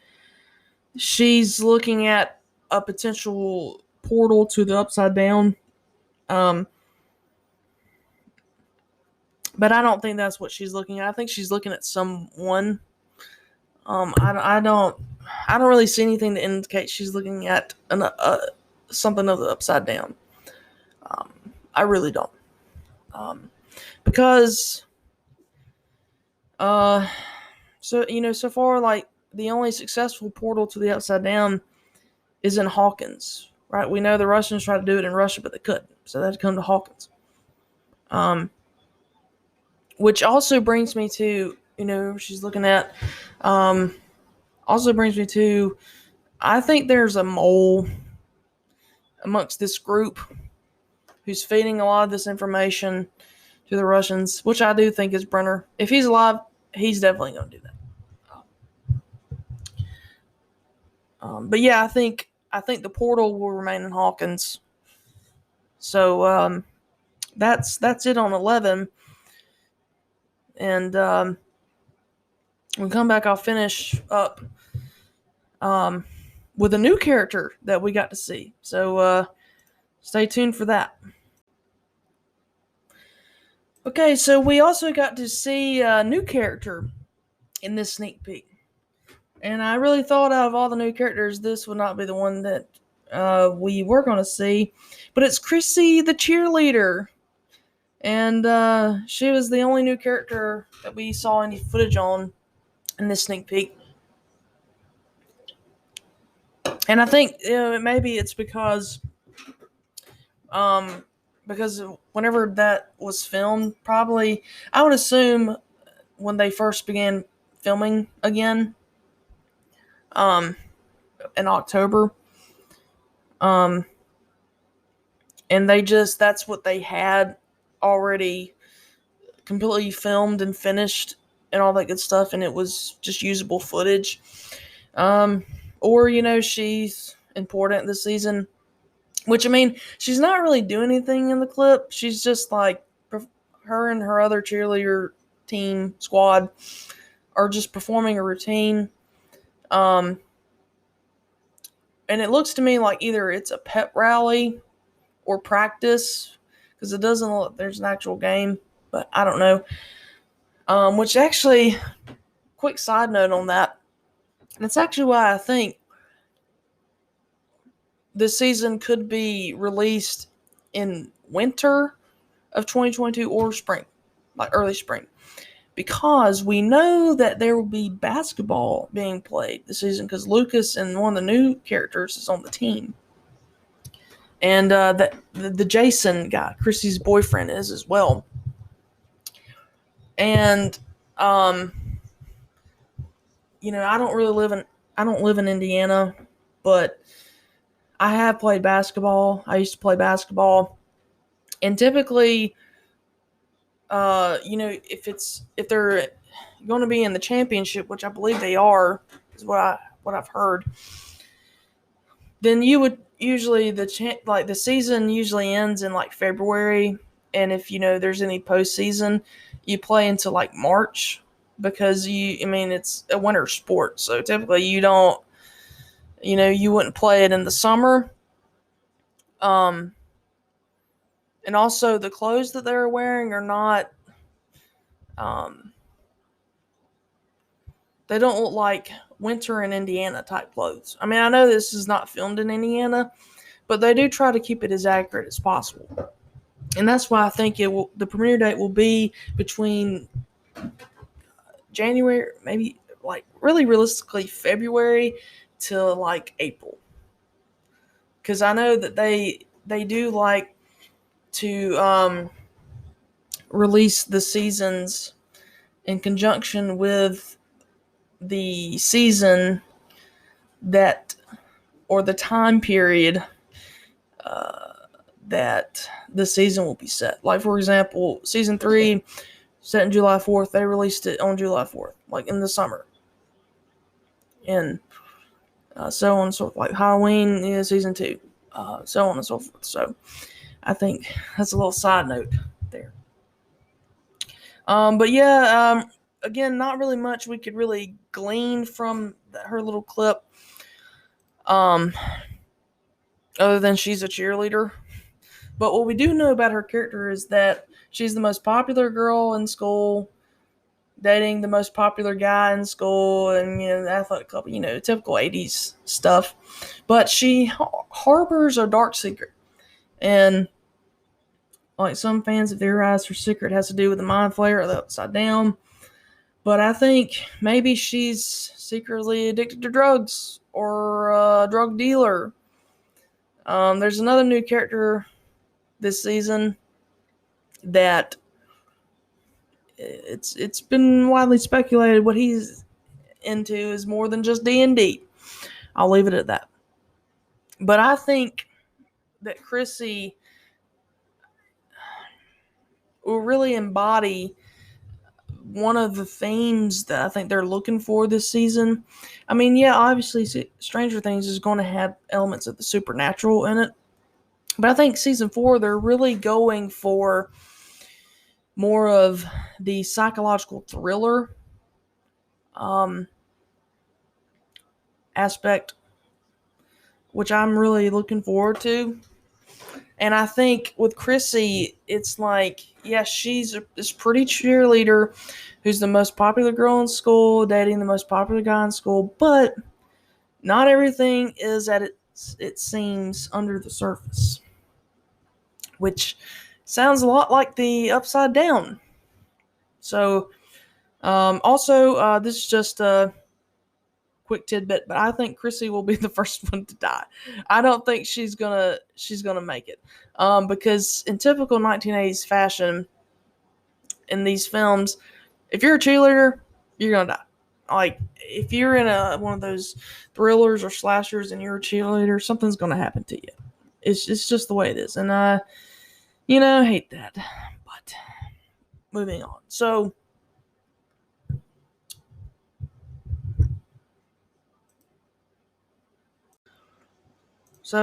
she's looking at a potential portal to the Upside Down. But I don't think that's what she's looking at. I think she's looking at someone. I don't really see anything to indicate she's looking at something of the Upside Down. I really don't. Because, so far, like, the only successful portal to the Upside Down is in Hawkins, right? We know the Russians tried to do it in Russia, but they couldn't. So they had to come to Hawkins. Which also brings me to, she's looking at, also brings me to, I think there's a mole amongst this group who's feeding a lot of this information to the Russians, which I do think is Brenner. If he's alive, he's definitely going to do that. But yeah, I think the portal will remain in Hawkins. So that's it on 11. And when we come back, I'll finish up with a new character that we got to see. So stay tuned for that. Okay, so we also got to see a new character in this sneak peek. And I really thought out of all the new characters, this would not be the one that we were going to see. But it's Chrissy the cheerleader. And she was the only new character that we saw any footage on in this sneak peek. And I think maybe it's because whenever that was filmed, probably, I would assume when they first began filming again in October. And that's what they had already completely filmed and finished and all that good stuff, and it was just usable footage. Or, she's important this season, which, I mean, she's not really doing anything in the clip. She's just like, her and her other cheerleader team squad are just performing a routine. And it looks to me like either it's a pep rally or practice, because it doesn't look like there's an actual game, but I don't know. Which actually, quick side note on that, that's actually why I think this season could be released in winter of 2022 or spring, like early spring, because we know that there will be basketball being played this season because Lucas and one of the new characters is on the team. And the Jason guy, Chrissy's boyfriend, is as well. And I don't live in Indiana, but I have played basketball. I used to play basketball, and typically, if they're going to be in the championship, which I believe they are, is what I've heard, then you would usually the season usually ends in like February, and if there's any postseason, you play into like March, because it's a winter sport, so typically you don't, you wouldn't play it in the summer. And also the clothes that they're wearing are not, they don't look like winter in Indiana type clothes. I mean, I know this is not filmed in Indiana, but they do try to keep it as accurate as possible. And that's why I think the premiere date will be between January, maybe like really realistically February till like April. Because I know that they do like to release the seasons in conjunction with the season or the time period that the season will be set. Like, for example, season 3 set in July 4th, they released it on July 4th, like in the summer. And so on and so forth. Like Halloween is season 2, so on and so forth. So I think that's a little side note there. But yeah, again, not really much we could really glean from her little clip. Other than she's a cheerleader. But what we do know about her character is that she's the most popular girl in school, dating the most popular guy in school, and the athletic club, typical 80s stuff. But she harbors a dark secret. And like some fans have theorized, her secret has to do with the mind flayer or the upside down. But I think maybe she's secretly addicted to drugs or a drug dealer. There's another new character this season that it's been widely speculated what he's into is more than just D&D. I'll leave it at that. But I think that Chrissy will really embody one of the themes that I think they're looking for this season. I mean, yeah, obviously Stranger Things is going to have elements of the supernatural in it. But I think season 4, they're really going for more of the psychological thriller aspect, which I'm really looking forward to. And I think with Chrissy, it's like, yeah, she's this pretty cheerleader who's the most popular girl in school, dating the most popular guy in school, but not everything is it seems under the surface, which sounds a lot like the Upside Down. So, also, this is just a quick tidbit, but I think Chrissy will be the first one to die. I don't think she's gonna make it, because in typical 1980s fashion, in these films, if you're a cheerleader, you're gonna die. Like, if you're in one of those thrillers or slashers and you're a cheerleader, something's going to happen to you. It's just the way it is. And I hate that. But moving on. So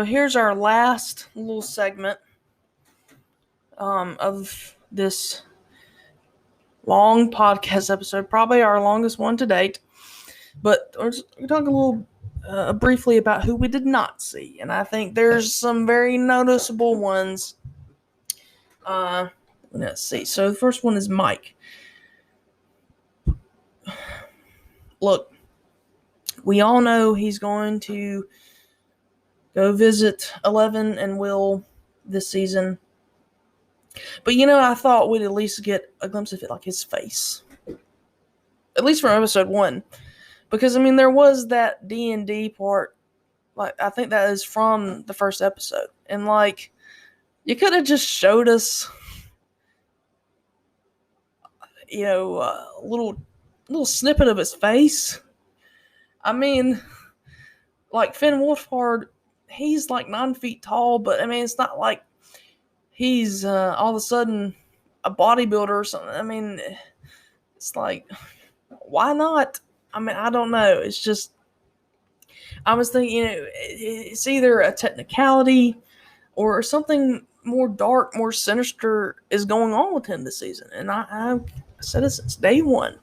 here's our last little segment of this long podcast episode, probably our longest one to date. But we're talking a little briefly about who we did not see, and I think there's some very noticeable ones. Let's see. So the first one is Mike. Look, we all know he's going to go visit Eleven and Will this season. But I thought we'd at least get a glimpse of it, like his face. At least from episode 1. Because, there was that D&D part. Like, I think that is from the first episode. And, like, you could have just showed us, a little snippet of his face. Like, Finn Wolfhard, he's like 9 feet tall, but, it's not like he's all of a sudden a bodybuilder or something. It's like, why not? I don't know. It's just, I was thinking, it's either a technicality or something more dark, more sinister is going on with him this season. And I said it since day one.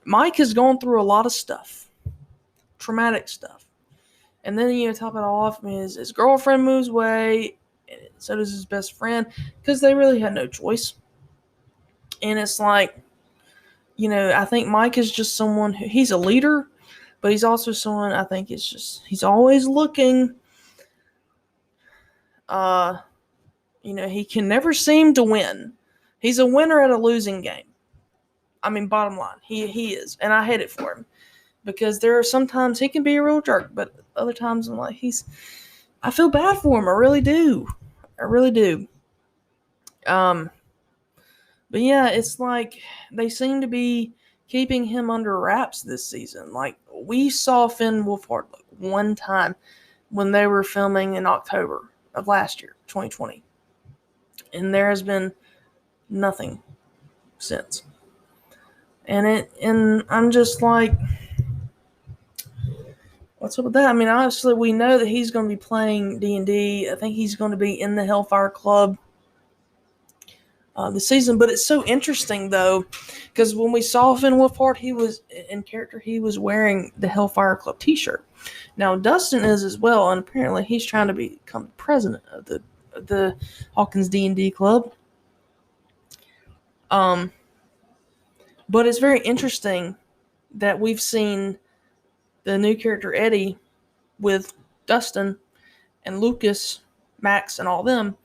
Mike has gone through a lot of stuff, traumatic stuff. And then, top it all off, his girlfriend moves away, and so does his best friend, because they really had no choice. And it's like, I think Mike is just someone he's a leader, but he's also someone I think he's always looking. He can never seem to win. He's a winner at a losing game. Bottom line, he is, and I hate it for him because there are sometimes he can be a real jerk, but other times I'm like I feel bad for him. I really do. But yeah, it's like they seem to be keeping him under wraps this season. Like, we saw Finn Wolfhard one time when they were filming in October of last year, 2020. And there has been nothing since. And I'm just like, what's up with that? Obviously we know that he's going to be playing D&D. I think he's going to be in the Hellfire Club this season. But it's so interesting, though, because when we saw Finn Wolfhard, he was in character. He was wearing the Hellfire Club T-shirt. Now Dustin is as well, and apparently he's trying to become president of the Hawkins D&D Club. But it's very interesting that we've seen the new character Eddie with Dustin and Lucas, Max, and all them.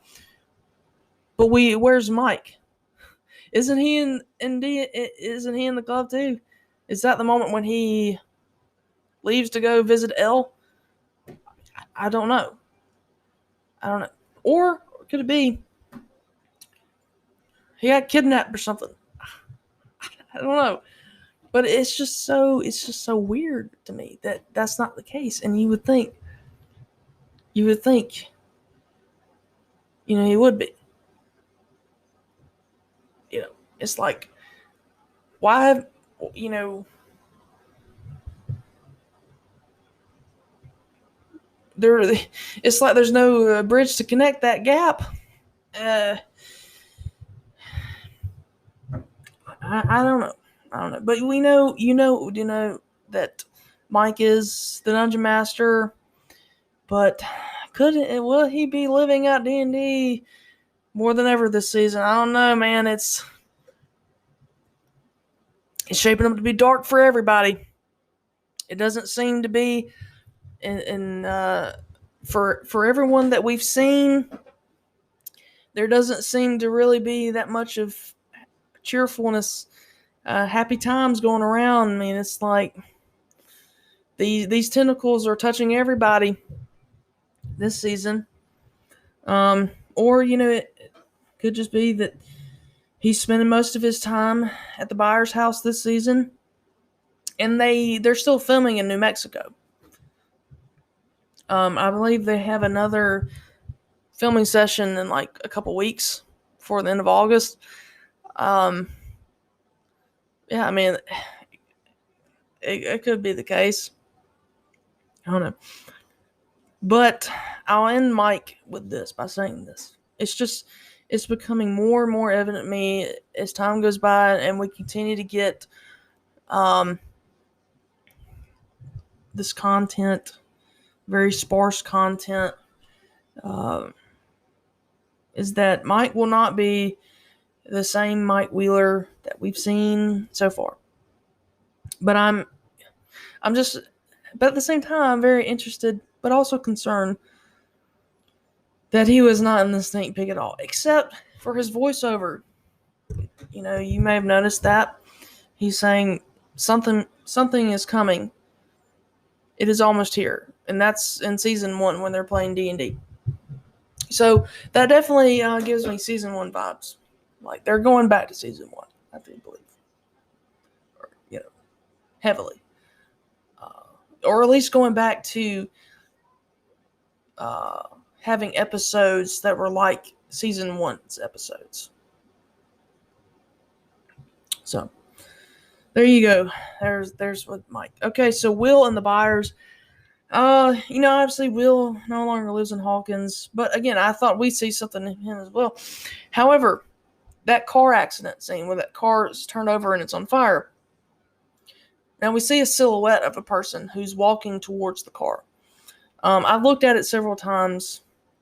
But where's Mike? Isn't he isn't he in the club too? Is that the moment when he leaves to go visit Elle? I don't know. Or could it be he got kidnapped or something? I don't know. But it's just so weird to me that that's not the case. And you would think, he would be. It's like, why, it's like there's no bridge to connect that gap. I don't know. But we know, that Mike is the dungeon master. But will he be living out D&D more than ever this season? I don't know, man. It's shaping up to be dark for everybody. It doesn't seem to be, for everyone that we've seen, there doesn't seem to really be that much of cheerfulness, happy times going around. It's like these tentacles are touching everybody this season. Or, it could just be that He's spending most of his time at the Byers house this season, and they're still filming in New Mexico. I believe they have another filming session in like a couple weeks before the end of August. Yeah, I mean, it could be the case. I don't know. But I'll end Mike with this by saying this. It's becoming more and more evident to me as time goes by and we continue to get this content, very sparse content, is that Mike will not be the same Mike Wheeler that we've seen so far. But I'm just, but at the same time, I'm very interested, but also concerned that he was not in the sneak peek at all, except for his voiceover. You know, you may have noticed that he's saying something is coming. It is almost here, and that's in season 1 when they're playing D&D. So that definitely gives me season 1 vibes. Like they're going back to season 1, I do believe, or heavily, or at least going back to having episodes that were like season 1's episodes. So there you go. There's with Mike. Okay, so Will and the Byers. Obviously Will no longer lives in Hawkins, but again, I thought we'd see something in him as well. However, that car accident scene where that car is turned over and it's on fire. Now we see a silhouette of a person who's walking towards the car. I've looked at it several times,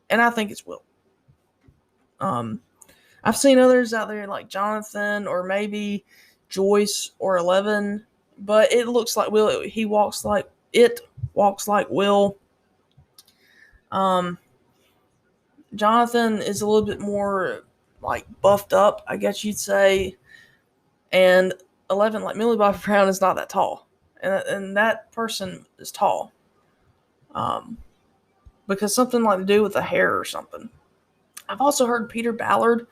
and I think it's Will. I've seen others out there like Jonathan or maybe Joyce or 11, but it looks like Will. He walks like Will. Jonathan is a little bit more like buffed up, I guess you'd say, and 11, like Millie Bobby Brown, is not that tall, and that person is tall, because something like to do with the hair or something. I've also heard Peter Ballard,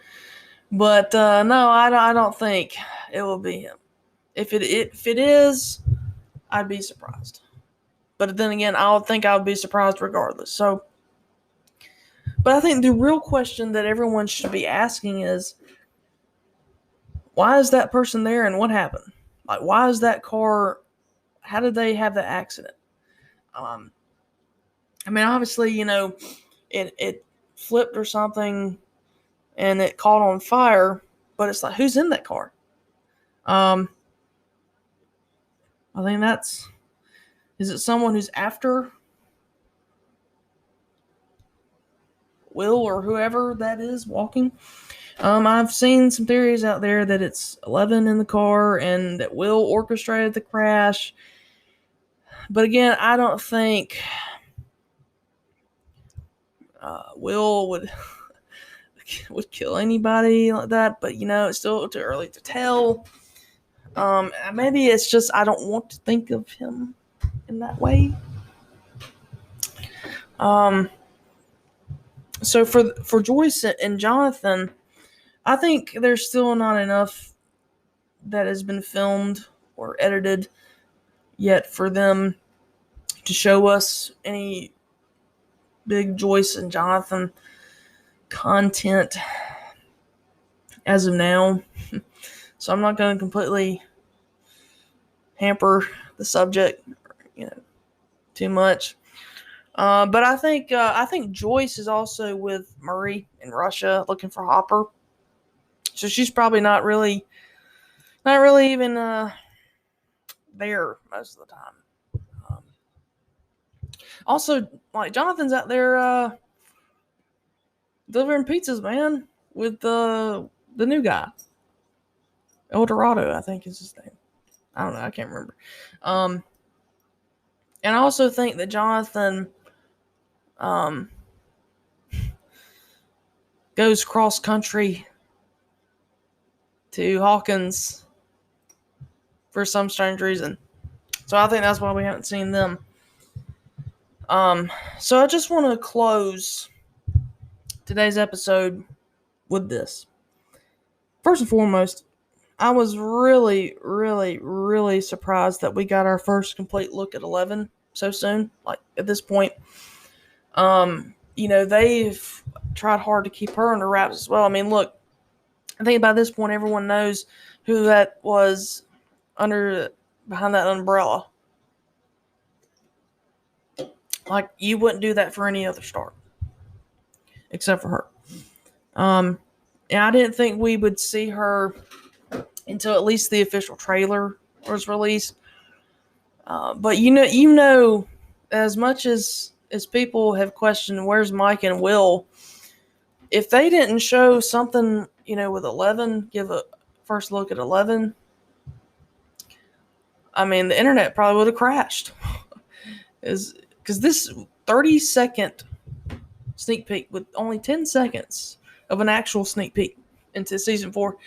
but no, I don't think it will be him. If it is, I'd be surprised. But then again, I would be surprised regardless. So, but I think the real question that everyone should be asking is, why is that person there and what happened? Like, why is that car? How did they have the accident? I mean, obviously, it flipped or something, and it caught on fire. But it's like, who's in that car? I think is it someone who's after Will or whoever that is walking? I've seen some theories out there that it's 11 in the car and that Will orchestrated the crash. But again, I don't think Will would kill anybody like that. But it's still too early to tell. Maybe it's just I don't want to think of him in that way. So for Joyce and Jonathan, I think there's still not enough that has been filmed or edited yet for them to show us any big Joyce and Jonathan content as of now. So I'm not going to completely hamper the subject, too much. But I think Joyce is also with Murray in Russia looking for Hopper. So she's probably not really even there most of the time. Also, like Jonathan's out there delivering pizzas, man, with the new guy, El Dorado, I think is his name. I don't know, I can't remember. And I also think that Jonathan goes cross country to Hawkins for some strange reason. So I think that's why we haven't seen them. So I just want to close today's episode with this. first and foremost, I was really, really, really surprised that we got our first complete look at 11 so soon. Like, at this point, they've tried hard to keep her under wraps as well. I mean, look, I think by this point everyone knows who that was behind that umbrella. Like, you wouldn't do that for any other star, except for her. And I didn't think we would see her until at least the official trailer was released. But as much as people have questioned where's Mike and Will, if they didn't show something, with 11, give a first look at 11, I mean, the internet probably would have crashed. Because this 30-second sneak peek with only 10 seconds of an actual sneak peek into season 4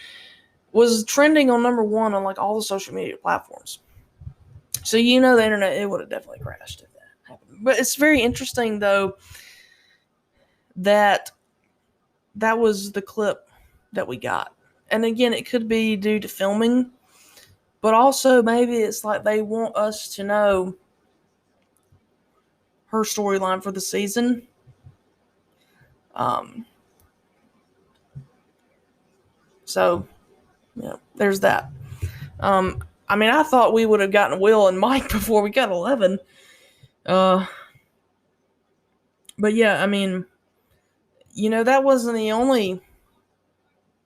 was trending on number 1 on like all the social media platforms. So the internet, it would have definitely crashed if that happened. But it's very interesting though that was the clip that we got. And again, it could be due to filming, but also maybe it's like they want us to know her storyline for the season. So, there's that. I mean, I thought we would have gotten Will and Mike before we got 11. But yeah, I mean, that wasn't the only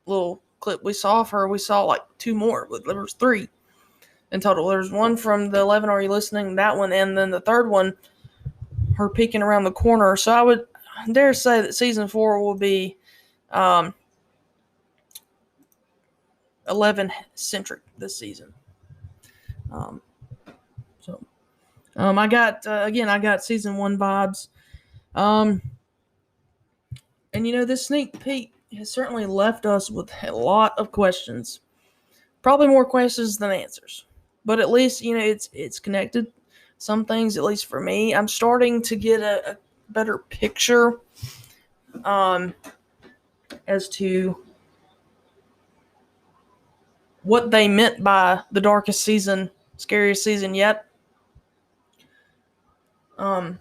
little clip we saw of her. We saw like 2 more. There was 3 in total. There's one from the 11 Are You Listening? That one, and then the third one, her peeking around the corner. So I would dare say that season 4 will be 11 centric this season. I got season 1 vibes. And this sneak peek has certainly left us with a lot of questions. Probably more questions than answers. But at least, it's connected. Some things, at least for me, I'm starting to get a better picture as to what they meant by the darkest season, scariest season yet. I'm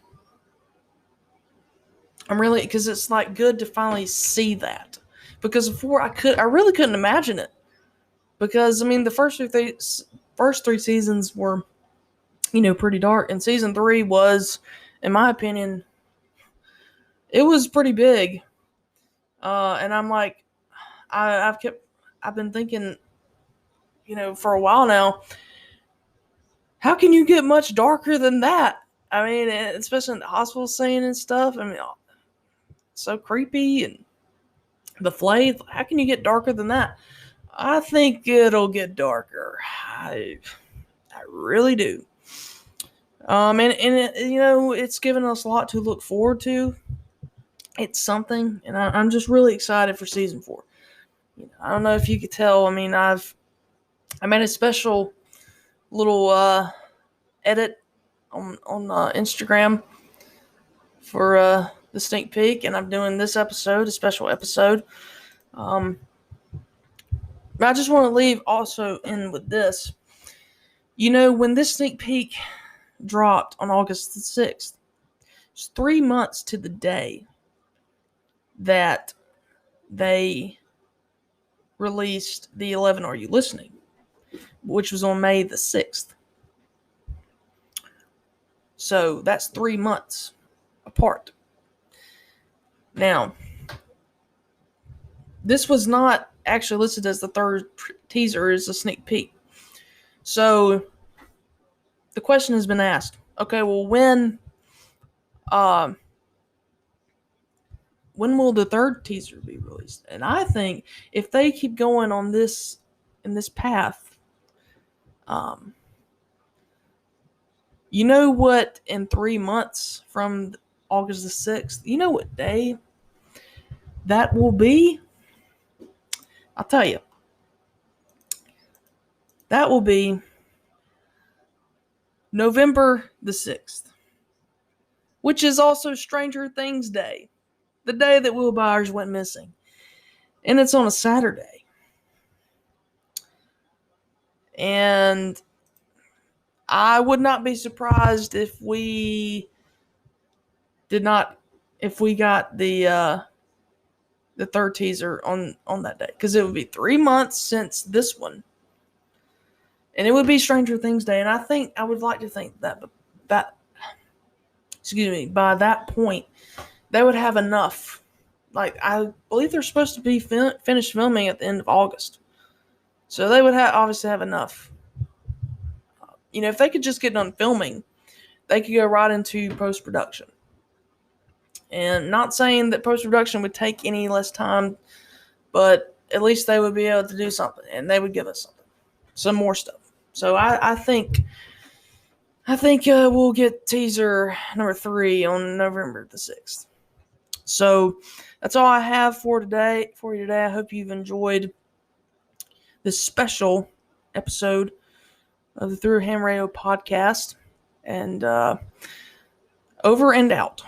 really, because it's like good to finally see that, because before I really couldn't imagine it, because I mean the first 3 seasons were, pretty dark, and season 3 was, in my opinion, it was pretty big. And I'm like, I've been thinking, for a while now, how can you get much darker than that? I mean, especially in the hospital scene and stuff. I mean, so creepy, and the flay. How can you get darker than that? I think it'll get darker. I really do. And it, it's given us a lot to look forward to. It's something, and I'm just really excited for season 4. I don't know if you could tell. I mean, I made a special little edit on Instagram for the sneak peek, and I'm doing this episode, a special episode. But I just want to leave also in with this. When this sneak peek dropped on August the 6th, it's 3 months to the day that they released the 11 Are You Listening, which was on May the 6th. So that's 3 months apart. Now, this was not actually listed as the third teaser, as a sneak peek. So the question has been asked, okay, well, when will the third teaser be released? And I think if they keep going on this, in this path, what, in 3 months from August the 6th, you know what day that will be? I'll tell you. That will be November the 6th, which is also Stranger Things Day, the day that Will Byers went missing. And it's on a Saturday. And I would not be surprised if we got the third teaser on that day, because it would be 3 months since this one, and it would be Stranger Things Day. And I would like to think that by that point they would have enough. Like, I believe they're supposed to be finished filming at the end of August, so they would obviously have enough. If they could just get done filming, they could go right into post production. And not saying that post production would take any less time, but at least they would be able to do something, and they would give us some more stuff. So I think we'll get teaser number 3 on November the 6th. So that's all I have for you today. I hope you've enjoyed this special episode of the Through Ham Radio podcast. And over and out.